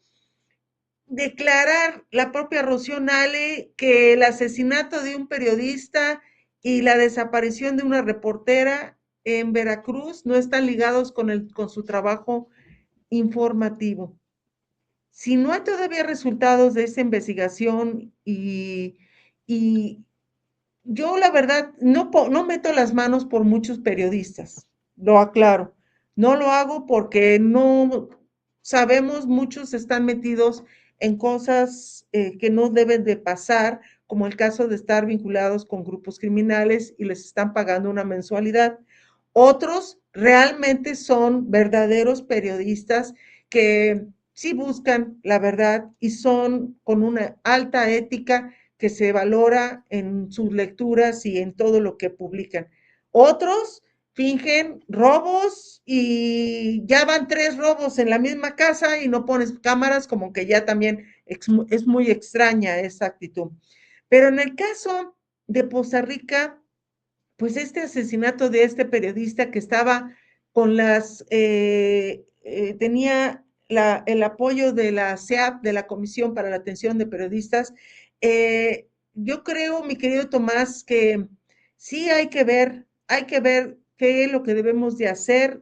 declarar la propia Rocío Nale que el asesinato de un periodista y la desaparición de una reportera en Veracruz no están ligados con su trabajo informativo. Si no hay todavía resultados de esta investigación y yo la verdad no meto las manos por muchos periodistas, lo aclaro. No lo hago porque no sabemos, muchos están metidos en cosas que no deben de pasar, como el caso de estar vinculados con grupos criminales y les están pagando una mensualidad. Otros realmente son verdaderos periodistas que sí buscan la verdad y son con una alta ética que se valora en sus lecturas y en todo lo que publican. Otros fingen robos y ya van 3 robos en la misma casa y no pones cámaras, como que ya también es muy extraña esa actitud. Pero en el caso de Poza Rica, pues este asesinato de este periodista que estaba con tenía el apoyo de la CEAP, de la Comisión para la Atención de Periodistas, yo creo, mi querido Tomás, que sí hay que ver qué es lo que debemos de hacer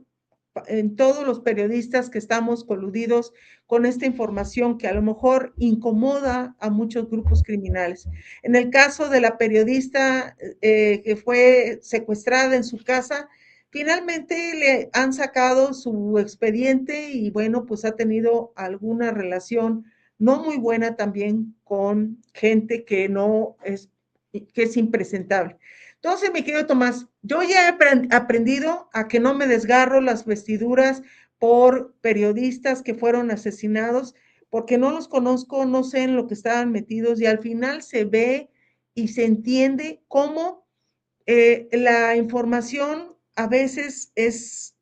en todos los periodistas que estamos coludidos con esta información que a lo mejor incomoda a muchos grupos criminales. En el caso de la periodista que fue secuestrada en su casa, finalmente le han sacado su expediente y bueno, pues ha tenido alguna relación no muy buena también con gente que no es que es impresentable. Entonces, mi querido Tomás, yo ya he aprendido a que no me desgarro las vestiduras por periodistas que fueron asesinados, porque no los conozco, no sé en lo que estaban metidos y al final se ve y se entiende cómo la información a veces es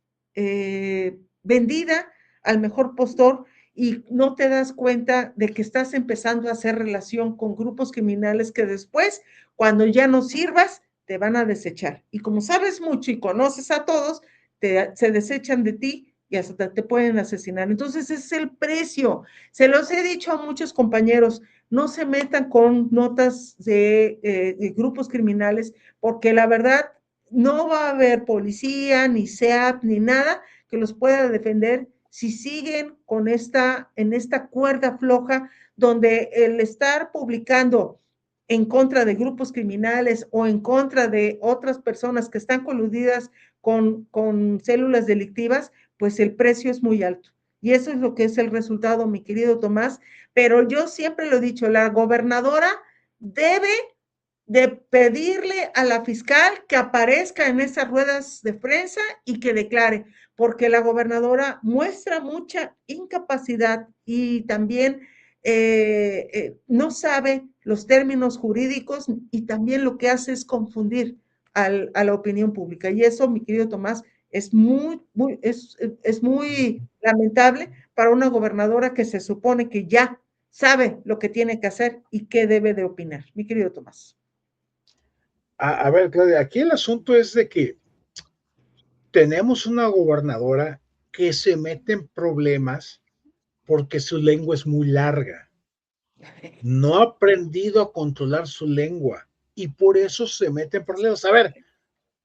vendida al mejor postor y no te das cuenta de que estás empezando a hacer relación con grupos criminales que después, cuando ya no sirvas, te van a desechar. Y como sabes mucho y conoces a todos, se desechan de ti y hasta te pueden asesinar. Entonces, ese es el precio. Se los he dicho a muchos compañeros, no se metan con notas de grupos criminales, porque la verdad no va a haber policía, ni SEAP, ni nada que los pueda defender si siguen con en esta cuerda floja donde el estar publicando en contra de grupos criminales o en contra de otras personas que están coludidas con células delictivas, pues el precio es muy alto. Y eso es lo que es el resultado, mi querido Tomás. Pero yo siempre lo he dicho, la gobernadora debe de pedirle a la fiscal que aparezca en esas ruedas de prensa y que declare, porque la gobernadora muestra mucha incapacidad y también no sabe los términos jurídicos y también lo que hace es confundir a la opinión pública. Y eso, mi querido Tomás, es muy lamentable para una gobernadora que se supone que ya sabe lo que tiene que hacer y qué debe de opinar. Mi querido Tomás. A ver, Claudia, aquí el asunto es de que tenemos una gobernadora que se mete en problemas porque su lengua es muy larga. No ha aprendido a controlar su lengua y por eso se mete en problemas. A ver,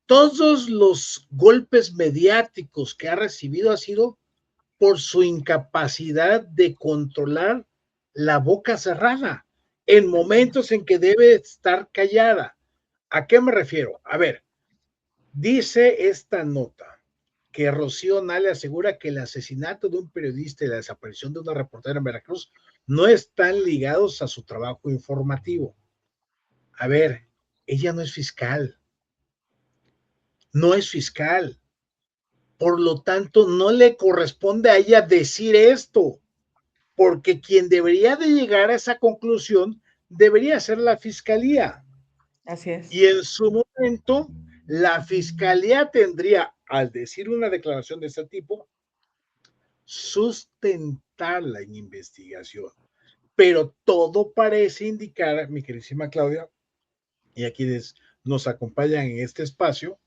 todos los golpes mediáticos que ha recibido ha sido por su incapacidad de controlar la boca cerrada en momentos en que debe estar callada. ¿A qué me refiero? A ver, dice esta nota que Rocío Nale asegura que el asesinato de un periodista y la desaparición de una reportera en Veracruz no están ligados a su trabajo informativo. A ver, ella no es fiscal, no es fiscal. Por lo tanto, no le corresponde a ella decir esto, porque quien debería de llegar a esa conclusión debería ser la fiscalía. Así es. Y en su momento, la fiscalía tendría, al decir una declaración de este tipo, sustentarla en investigación. Pero todo parece indicar, mi queridísima Claudia, y a quienes nos acompañan en este espacio,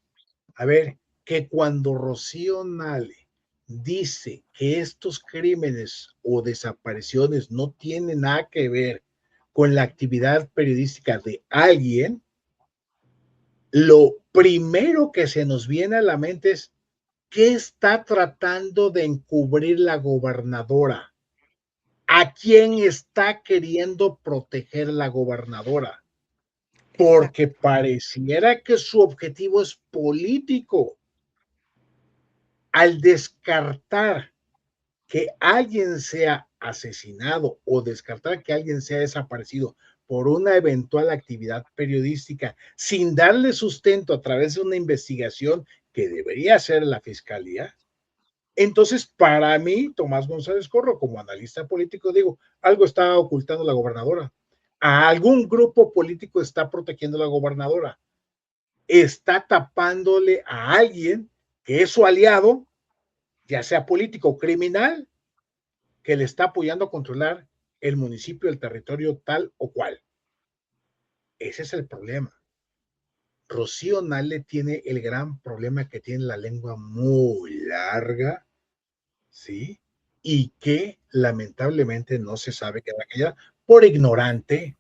a ver, que cuando Rocío Nale dice que estos crímenes o desapariciones no tienen nada que ver con la actividad periodística de alguien, lo primero que se nos viene a la mente es ¿qué está tratando de encubrir la gobernadora? ¿A quién está queriendo proteger la gobernadora? Porque Exacto. pareciera que su objetivo es político. Al descartar que alguien sea asesinado o descartar que alguien sea desaparecido por una eventual actividad periodística sin darle sustento a través de una investigación que debería hacer la fiscalía, entonces para mí, Tomás González Corro, como analista político, digo, algo está ocultando la gobernadora. A algún grupo político está protegiendo a la gobernadora. Está tapándole a alguien que es su aliado, ya sea político o criminal, que le está apoyando a controlar el municipio, el territorio tal o cual. Ese es el problema. Rocío Nale tiene el gran problema que tiene la lengua muy larga, ¿sí? Y que lamentablemente no se sabe qué va a quedar por ignorante,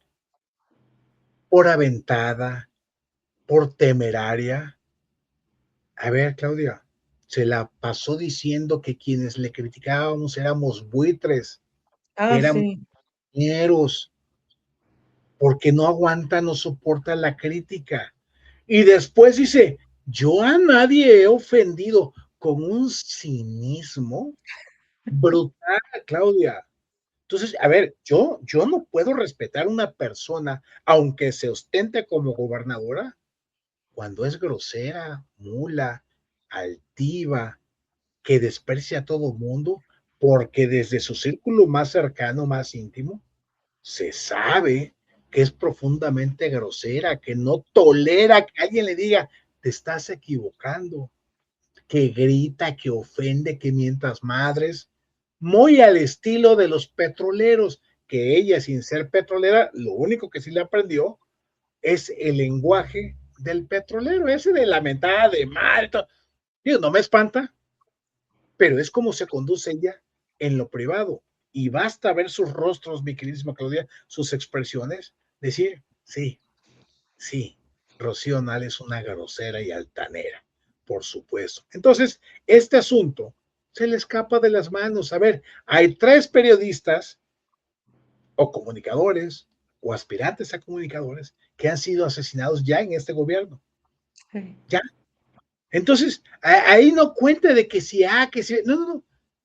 por aventada, por temeraria. A ver, Claudia, se la pasó diciendo que quienes le criticábamos éramos buitres, Ah, éramos sí. ñeros, porque no aguanta, no soporta la crítica. Y después dice, yo a nadie he ofendido con un cinismo brutal, Claudia. Entonces, a ver, yo no puedo respetar a una persona, aunque se ostente como gobernadora, cuando es grosera, mula, altiva, que desprecia a todo mundo, porque desde su círculo más cercano, más íntimo, se sabe que es profundamente grosera, que no tolera que alguien le diga, te estás equivocando, que grita, que ofende, que mientas madres, muy al estilo de los petroleros, que ella sin ser petrolera, lo único que sí le aprendió es el lenguaje del petrolero, ese de la mentada de madre. Digo, no me espanta, pero es como se conduce ella en lo privado. Y basta ver sus rostros, mi queridísima Claudia, sus expresiones, decir, sí, sí, Rocío Nale es una grosera y altanera, por supuesto. Entonces, este asunto se le escapa de las manos. A ver, hay 3 periodistas o comunicadores o aspirantes a comunicadores que han sido asesinados ya en este gobierno. Sí. Ya. Entonces, ahí no cuenta de que si, que si, no, no, no.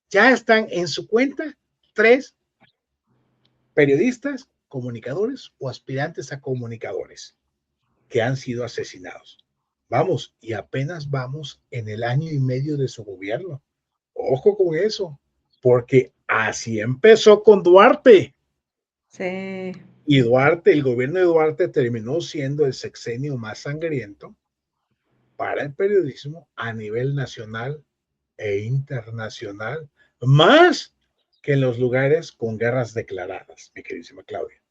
Ya están en su cuenta 3 periodistas, comunicadores o aspirantes a comunicadores que han sido asesinados. Vamos, y apenas vamos en el año y medio de su gobierno. Ojo con eso, porque así empezó con Duarte. Sí. Y Duarte, el gobierno de Duarte terminó siendo el sexenio más sangriento para el periodismo a nivel nacional e internacional, más que en los lugares con guerras declaradas, mi queridísima Claudia.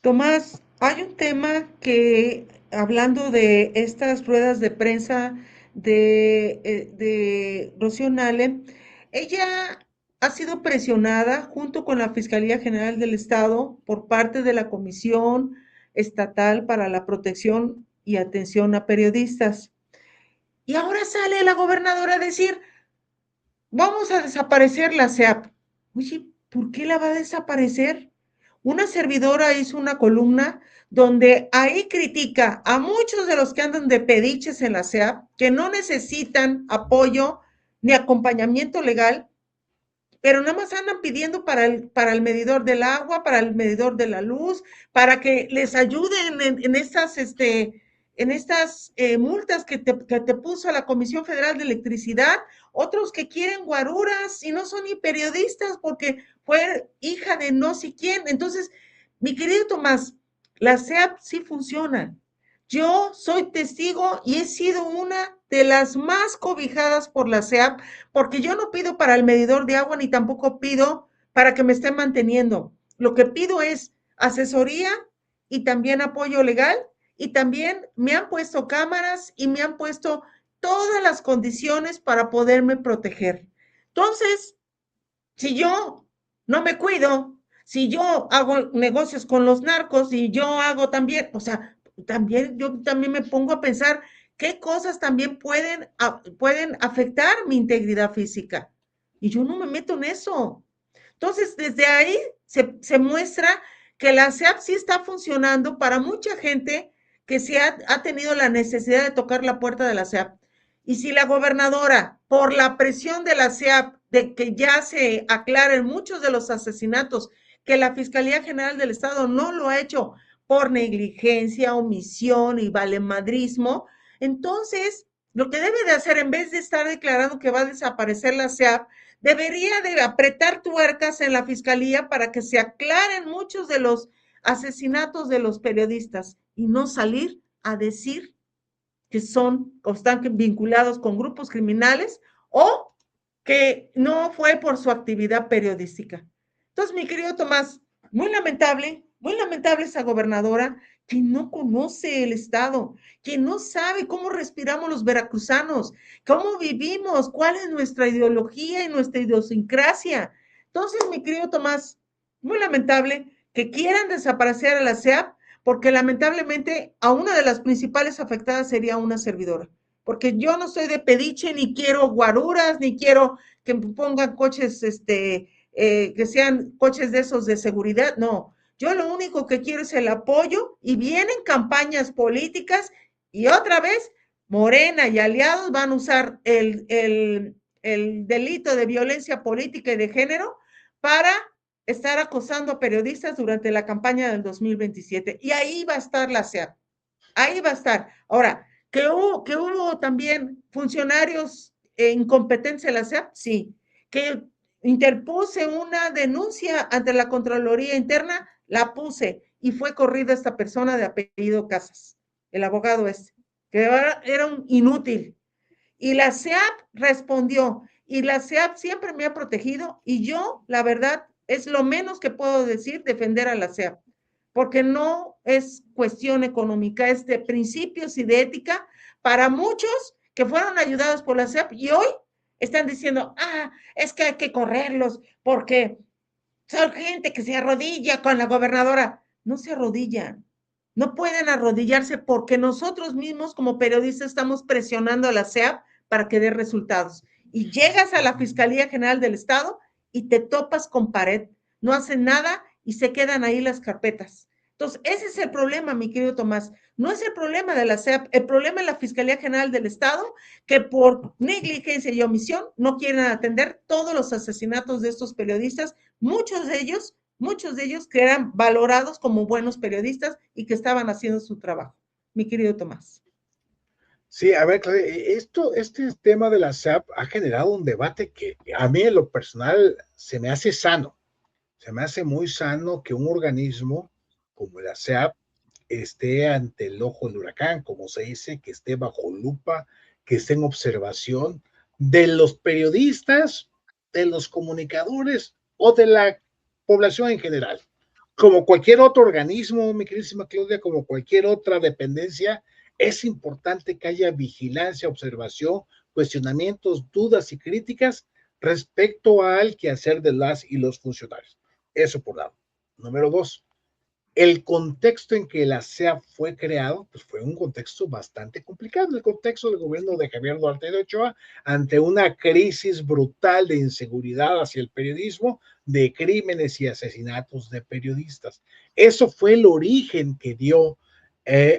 Tomás, hay un tema que, hablando de estas ruedas de prensa de Rocío Nale, ella ha sido presionada junto con la Fiscalía General del Estado por parte de la Comisión Estatal para la Protección y Atención a Periodistas. Y ahora sale la gobernadora a decir, vamos a desaparecer la SEAP. Oye, ¿por qué la va a desaparecer? Una servidora hizo una columna donde ahí critica a muchos de los que andan de pediches en la SEAP, que no necesitan apoyo ni acompañamiento legal, pero nada más andan pidiendo para el medidor del agua, para el medidor de la luz, para que les ayuden en estas multas que te puso la Comisión Federal de Electricidad, otros que quieren guaruras y no son ni periodistas porque fue hija de no sé quién. Entonces, mi querido Tomás, la SEAP sí funciona. Yo soy testigo y he sido una de las más cobijadas por la SEAP porque yo no pido para el medidor de agua ni tampoco pido para que me estén manteniendo. Lo que pido es asesoría y también apoyo legal y también me han puesto cámaras y me han puesto todas las condiciones para poderme proteger. Entonces, si yo no me cuido, si yo hago negocios con los narcos y yo hago también, o sea, también yo también me pongo a pensar qué cosas también pueden afectar mi integridad física. Y yo no me meto en eso. Entonces, desde ahí se muestra que la SEAP sí está funcionando para mucha gente que sí ha tenido la necesidad de tocar la puerta de la SEAP. Y si la gobernadora, por la presión de la SEAP, de que ya se aclaren muchos de los asesinatos, que la Fiscalía General del Estado no lo ha hecho por negligencia, omisión y valemadrismo, entonces lo que debe de hacer, en vez de estar declarando que va a desaparecer la SEAP, debería de apretar tuercas en la Fiscalía para que se aclaren muchos de los asesinatos de los periodistas y no salir a decir que son o están vinculados con grupos criminales o que no fue por su actividad periodística. Entonces, mi querido Tomás, muy lamentable esa gobernadora que no conoce el Estado, que no sabe cómo respiramos los veracruzanos, cómo vivimos, cuál es nuestra ideología y nuestra idiosincrasia. Entonces, mi querido Tomás, muy lamentable que quieran desaparecer a la SEAP porque lamentablemente a una de las principales afectadas sería una servidora, porque yo no soy de pediche, ni quiero guaruras, ni quiero que pongan coches, que sean coches de esos de seguridad, no, yo lo único que quiero es el apoyo y vienen campañas políticas y otra vez Morena y aliados van a usar el delito de violencia política y de género para estar acosando a periodistas durante la campaña del 2027. Y ahí va a estar la SEAP. Ahí va a estar. Ahora, que hubo también funcionarios en competencia de la SEAP, sí. Que interpuse una denuncia ante la Contraloría Interna, la puse y fue corrida esta persona de apellido Casas, el abogado este, que era un inútil. Y la SEAP respondió, y la SEAP siempre me ha protegido, y yo, la verdad, es lo menos que puedo decir, defender a la SEAP, porque no es cuestión económica, es de principios y de ética para muchos que fueron ayudados por la SEAP y hoy están diciendo, es que hay que correrlos porque son gente que se arrodilla con la gobernadora. No se arrodillan, no pueden arrodillarse porque nosotros mismos como periodistas estamos presionando a la SEAP para que dé resultados. Y llegas a la Fiscalía General del Estado y te topas con pared, no hacen nada y se quedan ahí las carpetas. Entonces, ese es el problema, mi querido Tomás. No es el problema de la SEAP, el problema es la Fiscalía General del Estado, que por negligencia y omisión no quieren atender todos los asesinatos de estos periodistas, muchos de ellos que eran valorados como buenos periodistas y que estaban haciendo su trabajo. Mi querido Tomás. Sí, a ver, Claudia, este tema de la SEAP ha generado un debate que a mí en lo personal se me hace sano. Se me hace muy sano que un organismo como la SEAP esté ante el ojo del huracán, como se dice, que esté bajo lupa, que esté en observación de los periodistas, de los comunicadores o de la población en general. Como cualquier otro organismo, mi queridísima Claudia, como cualquier otra dependencia, es importante que haya vigilancia, observación, cuestionamientos, dudas y críticas respecto al quehacer de las y los funcionarios. Eso por lado. Número dos, el contexto en que la SEAP fue creado, pues fue un contexto bastante complicado, el contexto del gobierno de Javier Duarte de Ochoa ante una crisis brutal de inseguridad hacia el periodismo, de crímenes y asesinatos de periodistas. Eso fue el origen que dio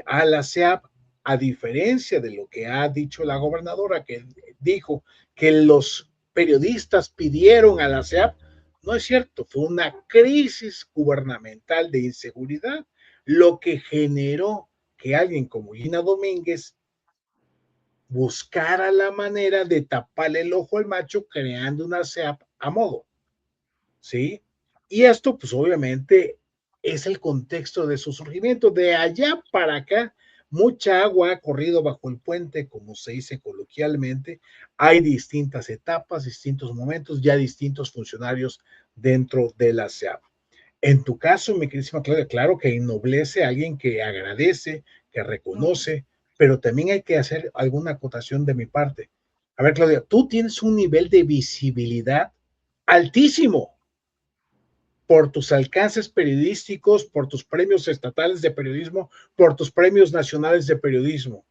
a la SEAP, a diferencia de lo que ha dicho la gobernadora, que dijo que los periodistas pidieron a la SEAP. No es cierto, fue una crisis gubernamental de inseguridad lo que generó que alguien como Gina Domínguez buscara la manera de taparle el ojo al macho creando una SEAP a modo, ¿sí? Y esto, pues obviamente, es el contexto de su surgimiento. De allá para acá, mucha agua ha corrido bajo el puente, como se dice coloquialmente. Hay distintas etapas, distintos momentos, ya distintos funcionarios dentro de la SEAP. En tu caso, mi queridísima Claudia, claro que ennoblece a alguien que agradece, que reconoce, pero también hay que hacer alguna acotación de mi parte. A ver, Claudia, tú tienes un nivel de visibilidad altísimo por tus alcances periodísticos, por tus premios estatales de periodismo, por tus premios nacionales de periodismo.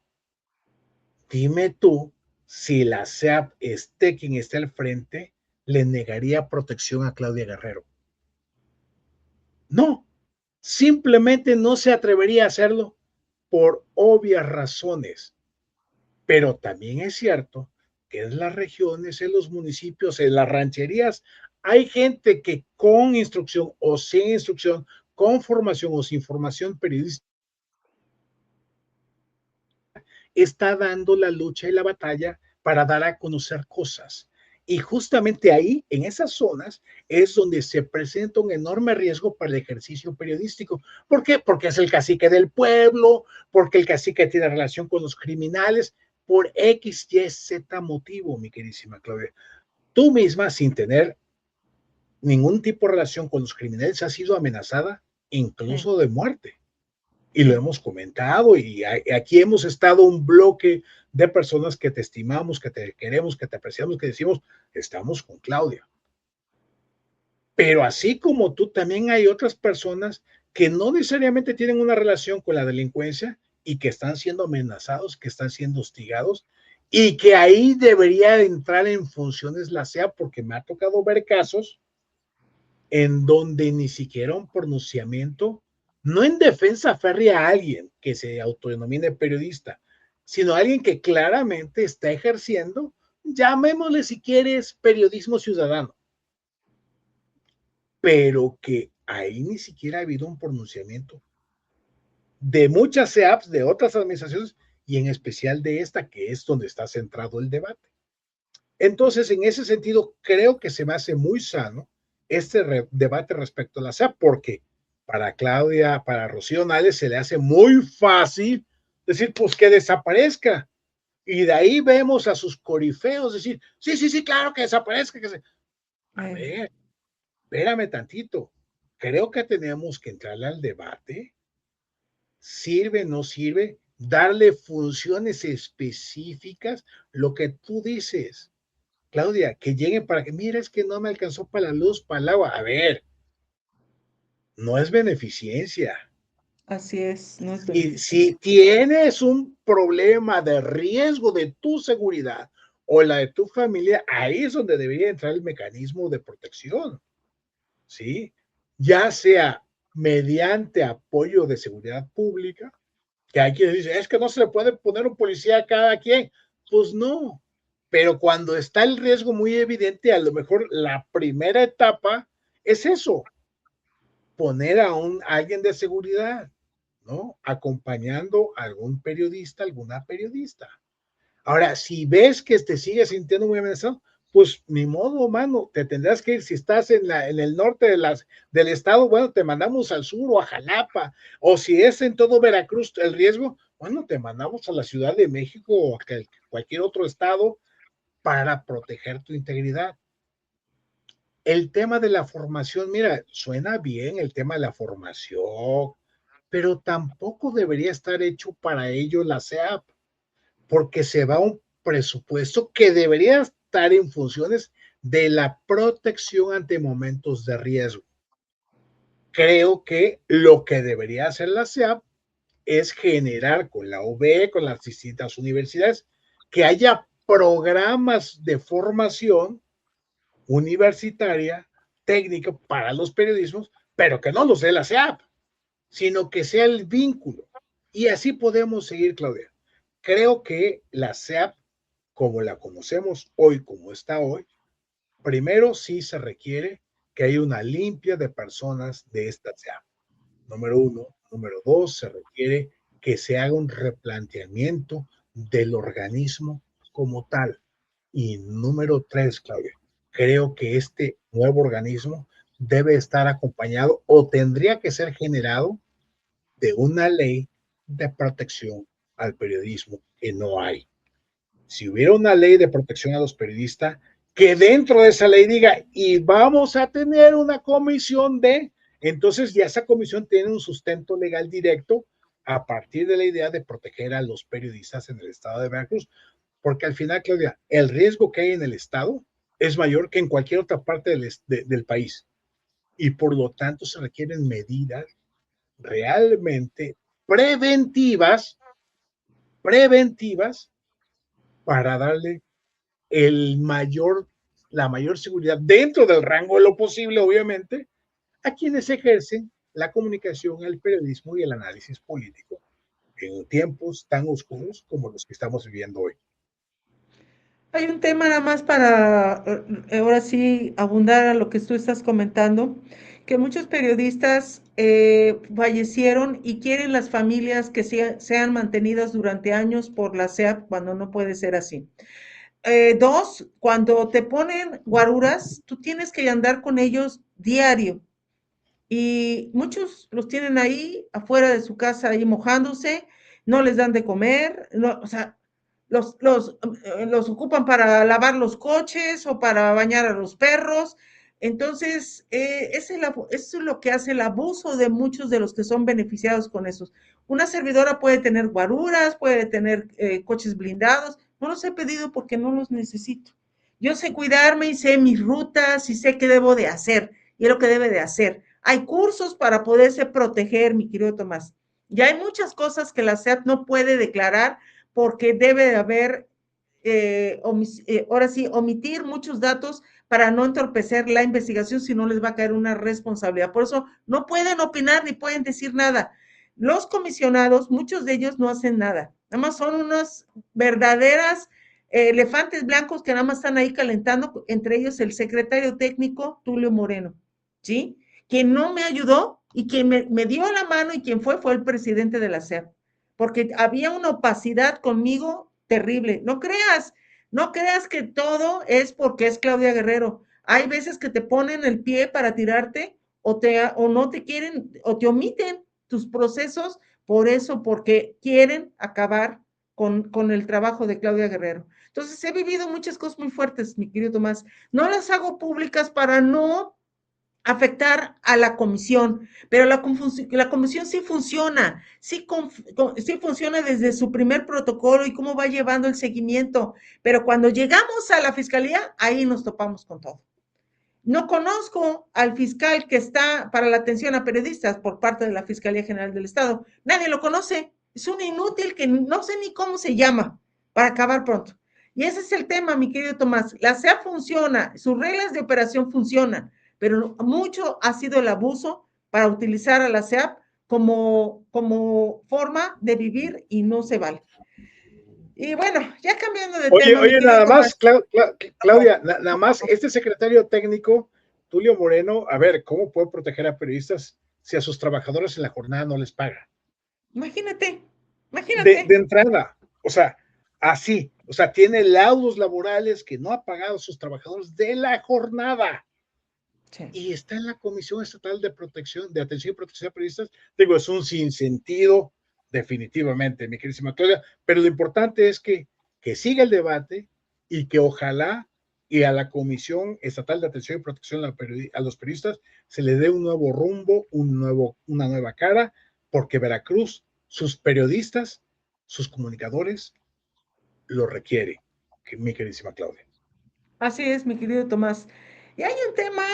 Dime tú si la SEAP esté quien esté al frente, le negaría protección a Claudia Guerrero. No, simplemente no se atrevería a hacerlo por obvias razones. Pero también es cierto que en las regiones, en los municipios, en las rancherías, hay gente que con instrucción o sin instrucción, con formación o sin formación periodística, está dando la lucha y la batalla para dar a conocer cosas. Y justamente ahí, en esas zonas, es donde se presenta un enorme riesgo para el ejercicio periodístico. ¿Por qué? Porque es el cacique del pueblo, porque el cacique tiene relación con los criminales, por X, Y, Z motivo, mi queridísima Claudia. Tú misma, sin tener ningún tipo de relación con los criminales, has sido amenazada incluso de muerte. Y lo hemos comentado y aquí hemos estado un bloque de personas que te estimamos, que te queremos, que te apreciamos, que decimos, estamos con Claudia. Pero así como tú, también hay otras personas que no necesariamente tienen una relación con la delincuencia y que están siendo amenazados, que están siendo hostigados y que ahí debería entrar en funciones la SEA, porque me ha tocado ver casos en donde ni siquiera un pronunciamiento, no en defensa férrea a alguien que se autodenomine periodista, sino a alguien que claramente está ejerciendo, llamémosle si quieres, periodismo ciudadano. pero que ahí ni siquiera ha habido un pronunciamiento de muchas SEAPs, de otras administraciones, y en especial de esta, que es donde está centrado el debate. Entonces, en ese sentido, creo que se me hace muy sano este debate respecto a la SEAP, porque para Claudia, para Rocío Nales, se le hace muy fácil decir, pues que desaparezca. Y de ahí vemos a sus corifeos decir, sí, sí, sí, claro que desaparezca. A ver, espérame tantito. Creo que tenemos que entrarle al debate. ¿Sirve, no sirve? Darle funciones específicas, lo que tú dices. Claudia, que lleguen para que, mira, es que no me alcanzó para la luz, para el agua. A ver, no es beneficencia. Así es, no es Si beneficencia. tienes un problema de riesgo de tu seguridad o la de tu familia, ahí es donde debería entrar el mecanismo de protección, ¿sí? Ya sea mediante apoyo de seguridad pública, que hay quienes dicen, es que no se le puede poner un policía a cada quien. Pues no, pero cuando está el riesgo muy evidente, a lo mejor la primera etapa es eso, poner a alguien de seguridad, ¿no? Acompañando a algún periodista, alguna periodista. Ahora, si ves que te sigues sintiendo muy amenazado, pues ni modo, mano, te tendrás que ir. Si estás en el norte del estado, bueno, te mandamos al sur o a Jalapa, o si es en todo Veracruz el riesgo, bueno, te mandamos a la Ciudad de México o a cualquier otro estado para proteger tu integridad. El tema de la formación, mira, suena bien el tema de la formación, pero tampoco debería estar hecho para ello la SEAP, porque se va un presupuesto que debería estar en funciones de la protección ante momentos de riesgo. Creo que lo que debería hacer la SEAP es generar con la UB, con las distintas universidades, que haya programas de formación universitaria, técnica para los periodismos, pero que no los dé la SEAP, sino que sea el vínculo. Y así podemos seguir, Claudia. Creo que la SEAP, como la conocemos hoy, como está hoy, primero sí se requiere que haya una limpia de personas de esta SEAP. Número uno. Número dos, se requiere que se haga un replanteamiento del organismo como tal. Y número tres, Claudia, creo que este nuevo organismo debe estar acompañado o tendría que ser generado de una ley de protección al periodismo que no hay. Si hubiera una ley de protección a los periodistas, que dentro de esa ley diga, y vamos a tener una comisión de, entonces ya esa comisión tiene un sustento legal directo a partir de la idea de proteger a los periodistas en el estado de Veracruz. Porque al final, Claudia, el riesgo que hay en el estado es mayor que en cualquier otra parte del país. Y por lo tanto se requieren medidas realmente preventivas, preventivas para darle la mayor seguridad dentro del rango de lo posible, obviamente, a quienes ejercen la comunicación, el periodismo y el análisis político en tiempos tan oscuros como los que estamos viviendo hoy. Hay un tema nada más para ahora sí abundar a lo que tú estás comentando, que muchos periodistas fallecieron y quieren las familias que sean mantenidas durante años por la SEAP cuando no puede ser así. Dos, cuando te ponen guaruras, tú tienes que andar con ellos diario y muchos los tienen ahí afuera de su casa, ahí mojándose, no les dan de comer, no, o sea, los ocupan para lavar los coches o para bañar a los perros. Entonces, eso es lo que hace el abuso de muchos de los que son beneficiados con esos. Una servidora puede tener guaruras, puede tener coches blindados. No los he pedido porque no los necesito. Yo sé cuidarme y sé mis rutas y sé qué debo de hacer y es lo que debe de hacer. Hay cursos para poderse proteger, mi querido Tomás. Ya hay muchas cosas que la SEAT no puede declarar porque debe de haber, ahora sí, omitir muchos datos para no entorpecer la investigación si no les va a caer una responsabilidad. Por eso no pueden opinar ni pueden decir nada. Los comisionados, muchos de ellos no hacen nada. Nada más son unas verdaderas elefantes blancos que nada más están ahí calentando, entre ellos el secretario técnico Tulio Moreno. ¿sí? Quien no me ayudó y quien me dio la mano y quien fue el presidente de la SEP, porque había una opacidad conmigo terrible. No creas que todo es porque es Claudia Guerrero. Hay veces que te ponen el pie para tirarte o no te quieren o te omiten tus procesos por eso, porque quieren acabar con el trabajo de Claudia Guerrero. Entonces, he vivido muchas cosas muy fuertes, mi querido Tomás. No las hago públicas para no afectar a la comisión, pero la comisión sí funciona, sí funciona desde su primer protocolo y cómo va llevando el seguimiento, pero cuando llegamos a la fiscalía, ahí nos topamos con todo. No conozco al fiscal que está para la atención a periodistas por parte de la Fiscalía General del Estado. Nadie lo conoce. Es un inútil que no sé ni cómo se llama para acabar pronto. Y ese es el tema, mi querido Tomás. La SEA funciona, sus reglas de operación funcionan, pero mucho ha sido el abuso para utilizar a la SEA como forma de vivir y no se vale. Y bueno, ya cambiando de tema, mi Oye, querido nada más, Tomás. Claudia, nada más, este secretario técnico, Tulio Moreno, a ver, ¿cómo puede proteger a periodistas si a sus trabajadores en la jornada no les paga? Imagínate, De imagínate. entrada, o sea, así, o sea, tiene laudos laborales que no ha pagado a sus trabajadores de la jornada. Sí. Y está en la Comisión Estatal de Protección, de Atención y Protección a Periodistas. Digo, es un sinsentido, definitivamente, mi queridísima Claudia, pero lo importante es que siga el debate y que ojalá y a la Comisión Estatal de Atención y Protección a los periodistas se le dé un nuevo rumbo, una nueva cara, porque Veracruz, sus periodistas, sus comunicadores, lo requiere, mi queridísima Claudia. Así es, mi querido Tomás. Y hay un tema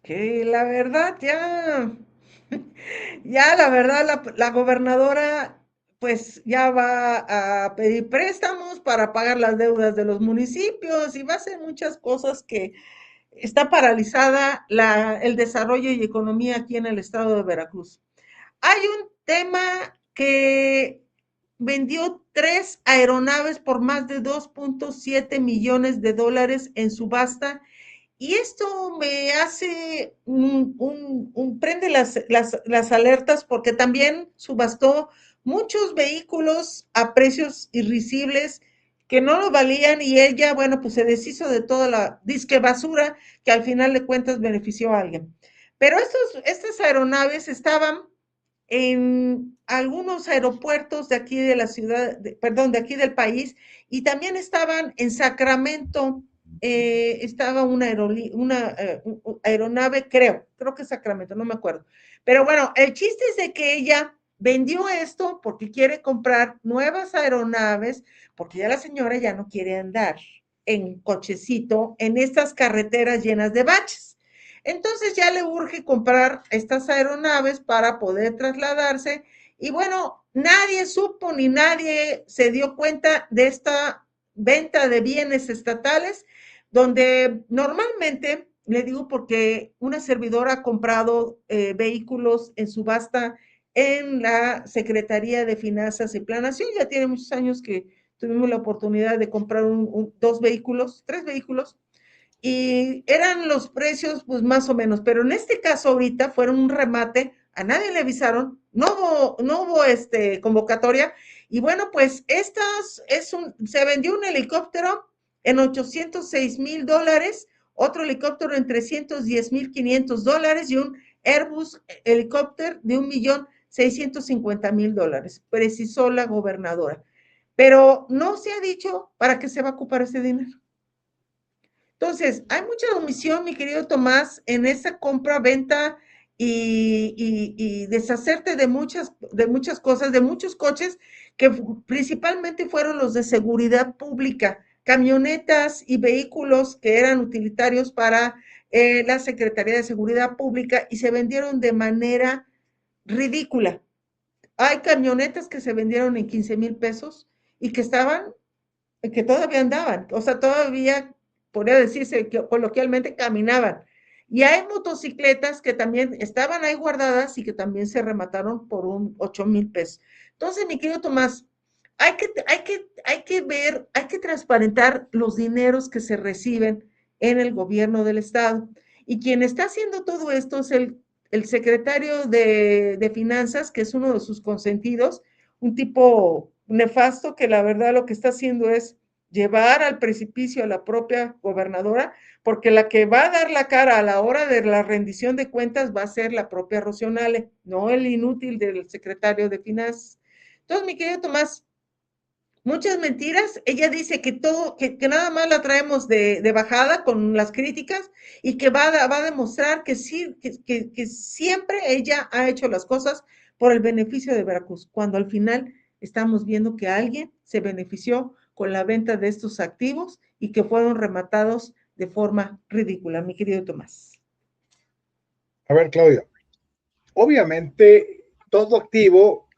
que la verdad ya la verdad la gobernadora pues ya va a pedir préstamos para pagar las deudas de los municipios y va a hacer muchas cosas que está paralizada el desarrollo y economía aquí en el estado de Veracruz. Hay un tema que vendió 3 aeronaves por más de 2.7 millones de dólares en subasta y esto me hace prende las alertas porque también subastó muchos vehículos a precios irrisibles que no lo valían y ella, bueno, pues se deshizo de toda la disque basura que al final de cuentas benefició a alguien. Pero estas aeronaves estaban en algunos aeropuertos de aquí de la ciudad, perdón, de aquí del país, y también estaban en Sacramento, estaba aeronave, creo que Sacramento, no me acuerdo. Pero bueno, el chiste es de que ella vendió esto porque quiere comprar nuevas aeronaves, porque ya la señora ya no quiere andar en cochecito en estas carreteras llenas de baches. Entonces ya le urge comprar estas aeronaves para poder trasladarse y bueno, nadie supo ni nadie se dio cuenta de esta venta de bienes estatales donde normalmente, le digo porque una servidora ha comprado vehículos en subasta en la Secretaría de Finanzas y Planación, ya tiene muchos años que tuvimos la oportunidad de comprar tres vehículos, y eran los precios pues más o menos, pero en este caso ahorita fueron un remate, a nadie le avisaron, no hubo convocatoria y bueno, pues se vendió un helicóptero en $806,000, otro helicóptero en $310,500 y un Airbus helicóptero de $1,650,000, precisó la gobernadora. Pero no se ha dicho para qué se va a ocupar ese dinero. Entonces, hay mucha omisión, mi querido Tomás, en esa compra, venta y deshacerte de muchas cosas, de muchos coches que principalmente fueron los de seguridad pública, camionetas y vehículos que eran utilitarios para la Secretaría de Seguridad Pública y se vendieron de manera ridícula. Hay camionetas que se vendieron en 15,000 pesos y que todavía andaban, o sea, todavía podría decirse que coloquialmente caminaban. Y hay motocicletas que también estaban ahí guardadas y que también se remataron por 8,000 pesos. Entonces, mi querido Tomás, hay que ver, hay que transparentar los dineros que se reciben en el gobierno del Estado. Y quien está haciendo todo esto es el secretario de Finanzas, que es uno de sus consentidos, un tipo nefasto que la verdad lo que está haciendo es llevar al precipicio a la propia gobernadora, porque la que va a dar la cara a la hora de la rendición de cuentas va a ser la propia Rocío Nale, no el inútil del secretario de Finanzas. Entonces, mi querido Tomás, muchas mentiras. Ella dice que todo, que nada más la traemos de bajada con las críticas y que va a demostrar que sí, que siempre ella ha hecho las cosas por el beneficio de Veracruz, cuando al final estamos viendo que alguien se benefició con la venta de estos activos y que fueron rematados de forma ridícula, mi querido Tomás. A ver, Claudia, obviamente todo activo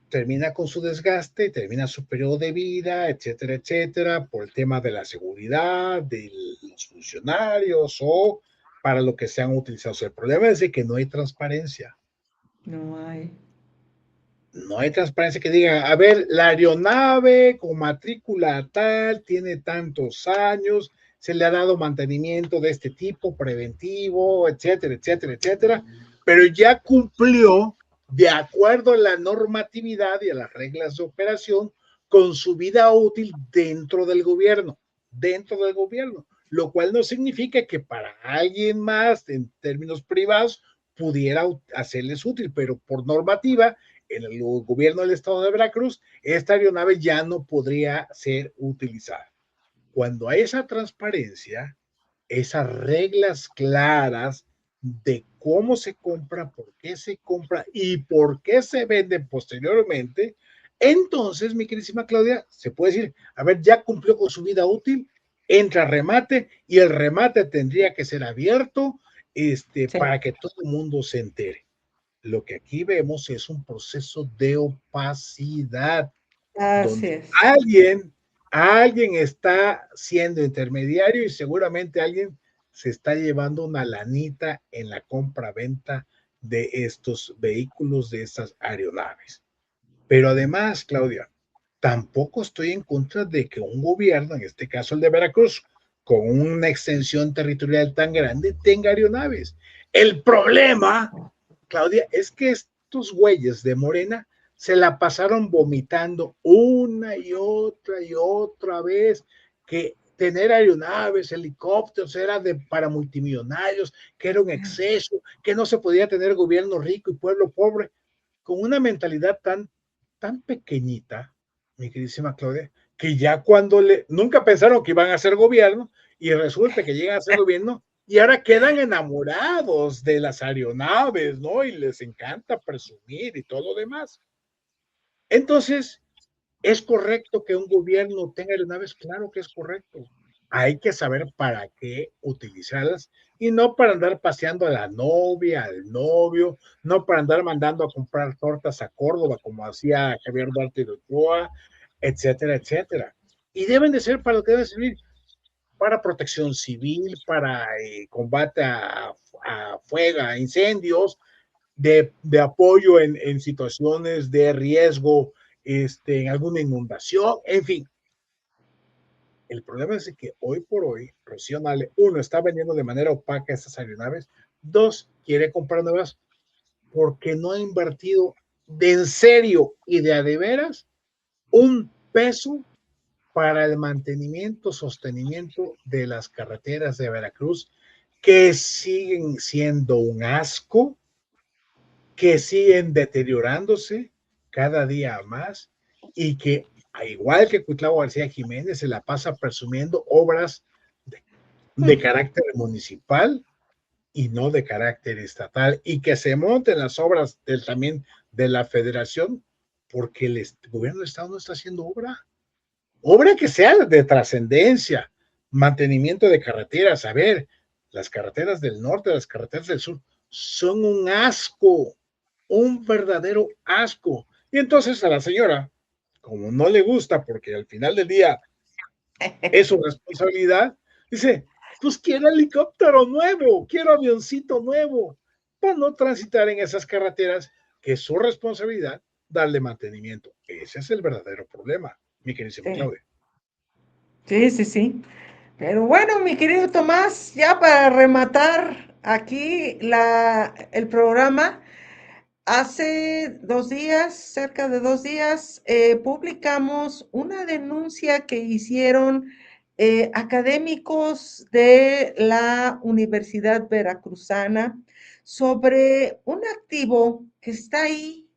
termina con su desgaste, termina su periodo de vida, etcétera, etcétera, por el tema de la seguridad, de los funcionarios o para lo que sean utilizados. El problema es de que no hay transparencia. No hay. No hay transparencia que diga, a ver, la aeronave con matrícula tal tiene tantos años, se le ha dado mantenimiento de este tipo, preventivo, etcétera, etcétera, etcétera, pero ya cumplió de acuerdo a la normatividad y a las reglas de operación con su vida útil dentro del gobierno, lo cual no significa que para alguien más, en términos privados, pudiera hacerles útil, pero por normativa en el gobierno del estado de Veracruz, esta aeronave ya no podría ser utilizada. Cuando hay esa transparencia, esas reglas claras de cómo se compra, por qué se compra y por qué se vende posteriormente, entonces, mi queridísima Claudia, se puede decir, a ver, ya cumplió con su vida útil, entra remate y el remate tendría que ser abierto Sí. para que todo el mundo se entere. Lo que aquí vemos es un proceso de opacidad, Así donde es. alguien está siendo intermediario y seguramente alguien se está llevando una lanita en la compra-venta de estos vehículos, de estas aeronaves. Pero además, Claudia, tampoco estoy en contra de que un gobierno, en este caso el de Veracruz, con una extensión territorial tan grande, tenga aeronaves. El problema, Claudia, es que estos güeyes de Morena se la pasaron vomitando una y otra vez que tener aeronaves, helicópteros era para multimillonarios, que era un exceso, que no se podía tener gobierno rico y pueblo pobre, con una mentalidad tan pequeñita, mi queridísima Claudia, que ya cuando nunca pensaron que iban a ser gobierno y resulta que llegan a ser gobierno y ahora quedan enamorados de las aeronaves, ¿no? Y les encanta presumir y todo lo demás. Entonces, ¿es correcto que un gobierno tenga aeronaves? Claro que es correcto. Hay que saber para qué utilizarlas y no para andar paseando a la novia, al novio, no para andar mandando a comprar tortas a Córdoba como hacía Javier Duarte de Ochoa, etcétera, etcétera. Y deben de ser para lo que deben servir, para protección civil, para combate a fuego, a incendios, de apoyo en situaciones de riesgo, en alguna inundación, en fin. El problema es que hoy por hoy, Rocío Nale, uno, está vendiendo de manera opaca estas aeronaves, dos, quiere comprar nuevas porque no ha invertido de en serio y de a de veras un peso para el mantenimiento, sostenimiento de las carreteras de Veracruz, que siguen siendo un asco, que siguen deteriorándose cada día más y que, al igual que Cuitlavo García Jiménez, se la pasa presumiendo obras de carácter municipal y no de carácter estatal, y que se monten las obras también de la federación, porque el gobierno del estado no está haciendo obra que sea de trascendencia, mantenimiento de carreteras. A ver, las carreteras del norte, las carreteras del sur, son un asco, un verdadero asco. Y entonces a la señora, como no le gusta, porque al final del día es su responsabilidad, dice, pues quiero helicóptero nuevo, quiero avioncito nuevo, para no transitar en esas carreteras, que es su responsabilidad darle mantenimiento. Ese es el verdadero problema, mi queridísima Sí, Claudia. sí, sí, sí. Pero bueno, mi querido Tomás, ya para rematar aquí el programa, hace 2 días, cerca de 2 días, publicamos una denuncia que hicieron académicos de la Universidad Veracruzana sobre un activo que está ahí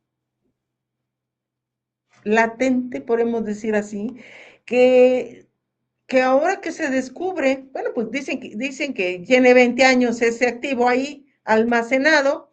latente, podemos decir así, que ahora que se descubre, bueno, pues dicen que tiene 20 años ese activo ahí almacenado,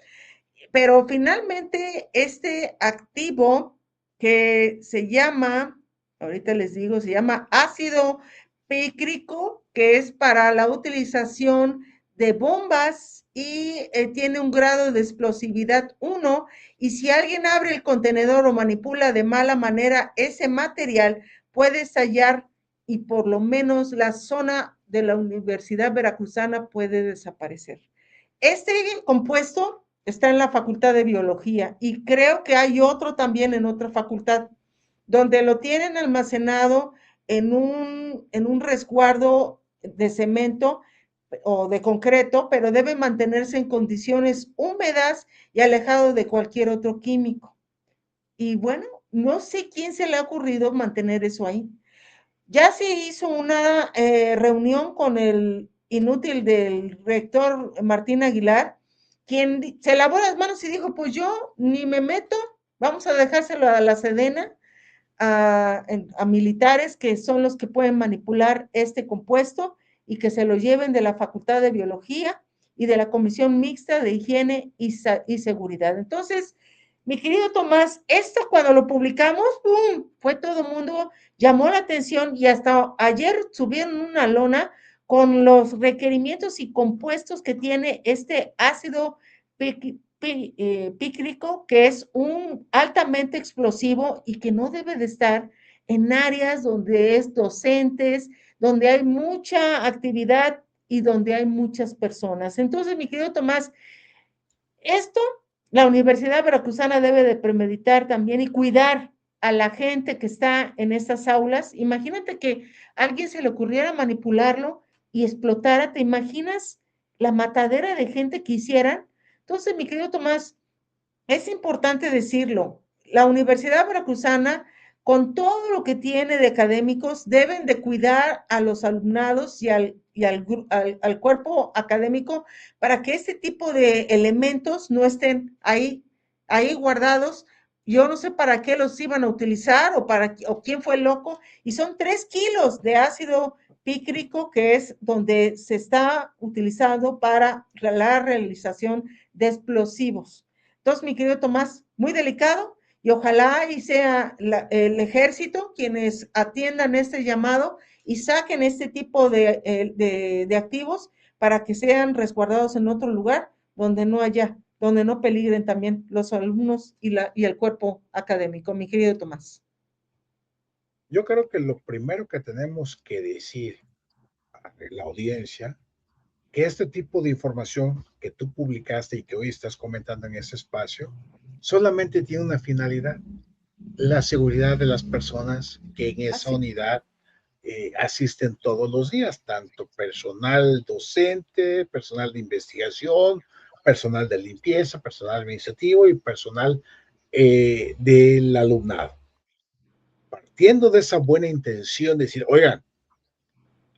pero finalmente este activo que se llama, ahorita les digo, se llama ácido pícrico, que es para la utilización de bombas y tiene un grado de explosividad 1, y si alguien abre el contenedor o manipula de mala manera ese material, puede estallar y por lo menos la zona de la Universidad Veracruzana puede desaparecer. Este compuesto está en la Facultad de Biología y creo que hay otro también en otra facultad, donde lo tienen almacenado en un resguardo de cemento o de concreto, pero debe mantenerse en condiciones húmedas y alejado de cualquier otro químico. Y bueno, no sé quién se le ha ocurrido mantener eso ahí. Ya se hizo una reunión con el inútil del rector Martín Aguilar, quien se lavó las manos y dijo, pues yo ni me meto, vamos a dejárselo a la Sedena, a militares que son los que pueden manipular este compuesto y que se lo lleven de la Facultad de Biología y de la Comisión Mixta de Higiene y Seguridad. Entonces, mi querido Tomás, esto cuando lo publicamos, ¡pum!, fue todo el mundo, llamó la atención y hasta ayer subieron una lona con los requerimientos y compuestos que tiene este ácido pícrico, que es un altamente explosivo y que no debe de estar en áreas donde es docentes, donde hay mucha actividad y donde hay muchas personas. Entonces, mi querido Tomás, esto la Universidad Veracruzana debe de premeditar también y cuidar a la gente que está en estas aulas. Imagínate que a alguien se le ocurriera manipularlo y explotara. ¿Te imaginas la matadera de gente que hicieran? Entonces, mi querido Tomás, es importante decirlo, la Universidad Veracruzana, con todo lo que tiene de académicos, deben de cuidar a los alumnados y al cuerpo académico para que este tipo de elementos no estén ahí guardados. Yo no sé para qué los iban a utilizar o quién fue el loco, y son 3 kilos de ácido pícrico que es donde se está utilizando para la realización de explosivos. Entonces, mi querido Tomás, muy delicado y ojalá y sea el ejército quienes atiendan este llamado y saquen este tipo de activos para que sean resguardados en otro lugar donde no peligren también los alumnos y el cuerpo académico. Mi querido Tomás. Yo creo que lo primero que tenemos que decir a la audiencia, que este tipo de información que tú publicaste y que hoy estás comentando en ese espacio, solamente tiene una finalidad: la seguridad de las personas que en esa Así. unidad asisten todos los días, tanto personal docente, personal de investigación, personal de limpieza, personal administrativo y personal del alumnado. Partiendo de esa buena intención, decir, oigan,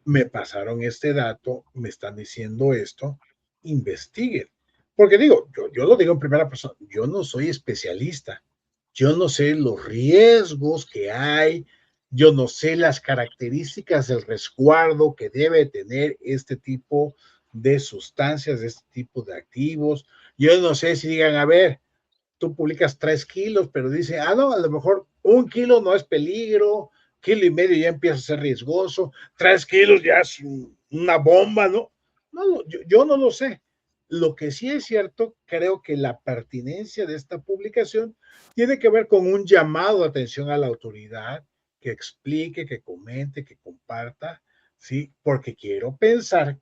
me pasaron este dato, me están diciendo esto, investiguen. Porque digo, yo lo digo en primera persona, yo no soy especialista, yo no sé los riesgos que hay, yo no sé las características del resguardo que debe tener este tipo de sustancias, de este tipo de activos. Yo no sé si digan, a ver, tú publicas 3 kilos, pero dice, no, a lo mejor 1 kilo no es peligro, 1,5 kilos ya empieza a ser riesgoso, 3 kilos ya es una bomba, ¿no? No, yo no lo sé. Lo que sí es cierto, creo que la pertinencia de esta publicación tiene que ver con un llamado de atención a la autoridad, que explique, que comente, que comparta, ¿sí? Porque quiero pensar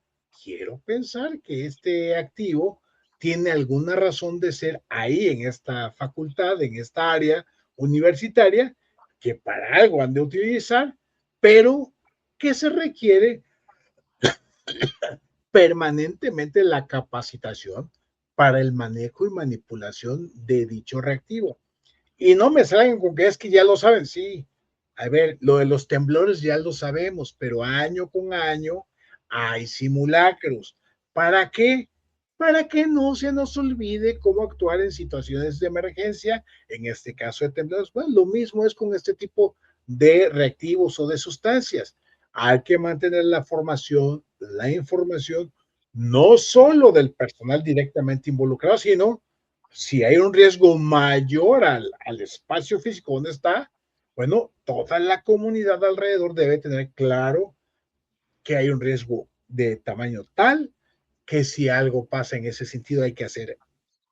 que este activo tiene alguna razón de ser ahí en esta facultad, en esta área universitaria, que para algo han de utilizar, pero que se requiere permanentemente la capacitación para el manejo y manipulación de dicho reactivo. Y no me salgan con que es que ya lo saben, sí. A ver, lo de los temblores ya lo sabemos, pero año con año hay simulacros. ¿Para qué? Para que no se nos olvide cómo actuar en situaciones de emergencia, en este caso de temblores. Bueno, lo mismo es con este tipo de reactivos o de sustancias. Hay que mantener la formación, la información, no solo del personal directamente involucrado, sino si hay un riesgo mayor al espacio físico donde está, bueno, toda la comunidad alrededor debe tener claro que hay un riesgo de tamaño tal, que si algo pasa en ese sentido hay que hacer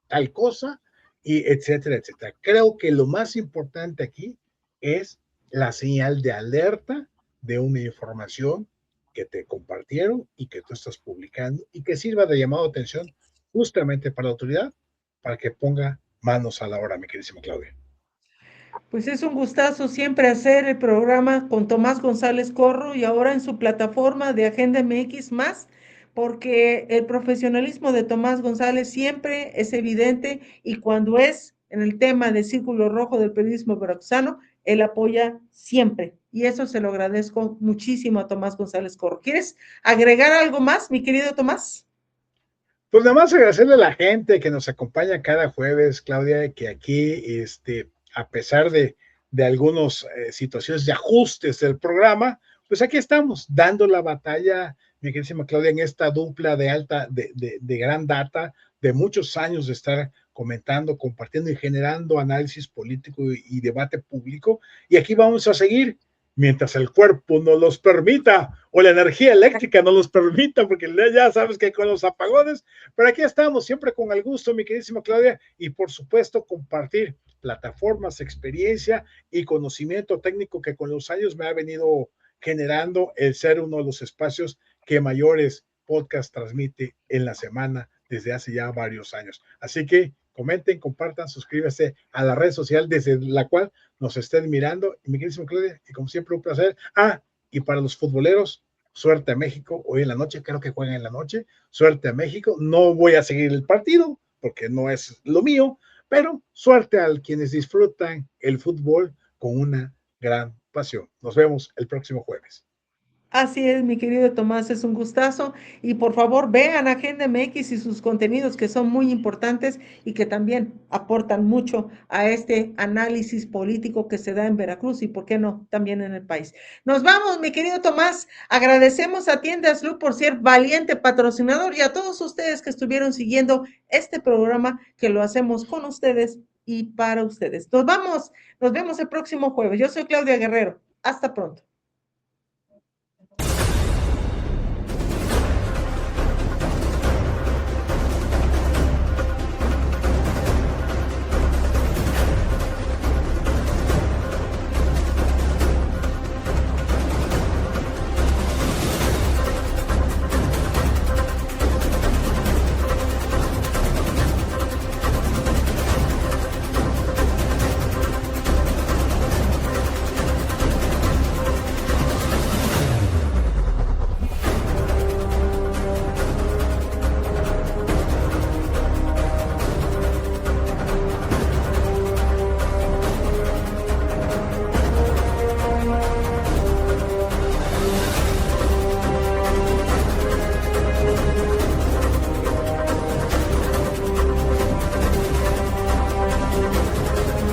tal cosa, y etcétera, etcétera. Creo que lo más importante aquí es la señal de alerta de una información que te compartieron y que tú estás publicando y que sirva de llamado de atención justamente para la autoridad, para que ponga manos a la obra, mi queridísima Claudia. Pues es un gustazo siempre hacer el programa con Tomás González Corro y ahora en su plataforma de Agenda MX más, porque el profesionalismo de Tomás González siempre es evidente y cuando es en el tema del círculo rojo del periodismo veracruzano, él apoya siempre. Y eso se lo agradezco muchísimo a Tomás González Corro. ¿Quieres agregar algo más, mi querido Tomás? Pues nada más agradecerle a la gente que nos acompaña cada jueves, Claudia, que aquí, a pesar de algunas situaciones de ajustes del programa, pues aquí estamos dando la batalla, mi queridísima Claudia, en esta dupla de gran data, de muchos años de estar comentando, compartiendo y generando análisis político y debate público. Y aquí vamos a seguir mientras el cuerpo nos los permita o la energía eléctrica nos los permita, porque ya sabes que con los apagones, pero aquí estamos siempre con el gusto, mi queridísima Claudia, y por supuesto compartir plataformas, experiencia y conocimiento técnico que con los años me ha venido generando el ser uno de los espacios que mayores podcasts transmite en la semana desde hace ya varios años. Así que comenten, compartan, suscríbanse a la red social desde la cual nos estén mirando. Y mi queridísimo Claudia, y como siempre, un placer. Y para los futboleros, suerte a México. Hoy en la noche, creo que juegan en la noche. Suerte a México. No voy a seguir el partido porque no es lo mío, pero suerte a quienes disfrutan el fútbol con una gran pasión. Nos vemos el próximo jueves. Así es, mi querido Tomás, es un gustazo. Y por favor, vean Agenda MX y sus contenidos que son muy importantes y que también aportan mucho a este análisis político que se da en Veracruz y, ¿por qué no?, también en el país. Nos vamos, mi querido Tomás. Agradecemos a Tiendas Lu por ser valiente patrocinador y a todos ustedes que estuvieron siguiendo este programa que lo hacemos con ustedes y para ustedes. Nos vamos, nos vemos el próximo jueves. Yo soy Claudia Guerrero. Hasta pronto.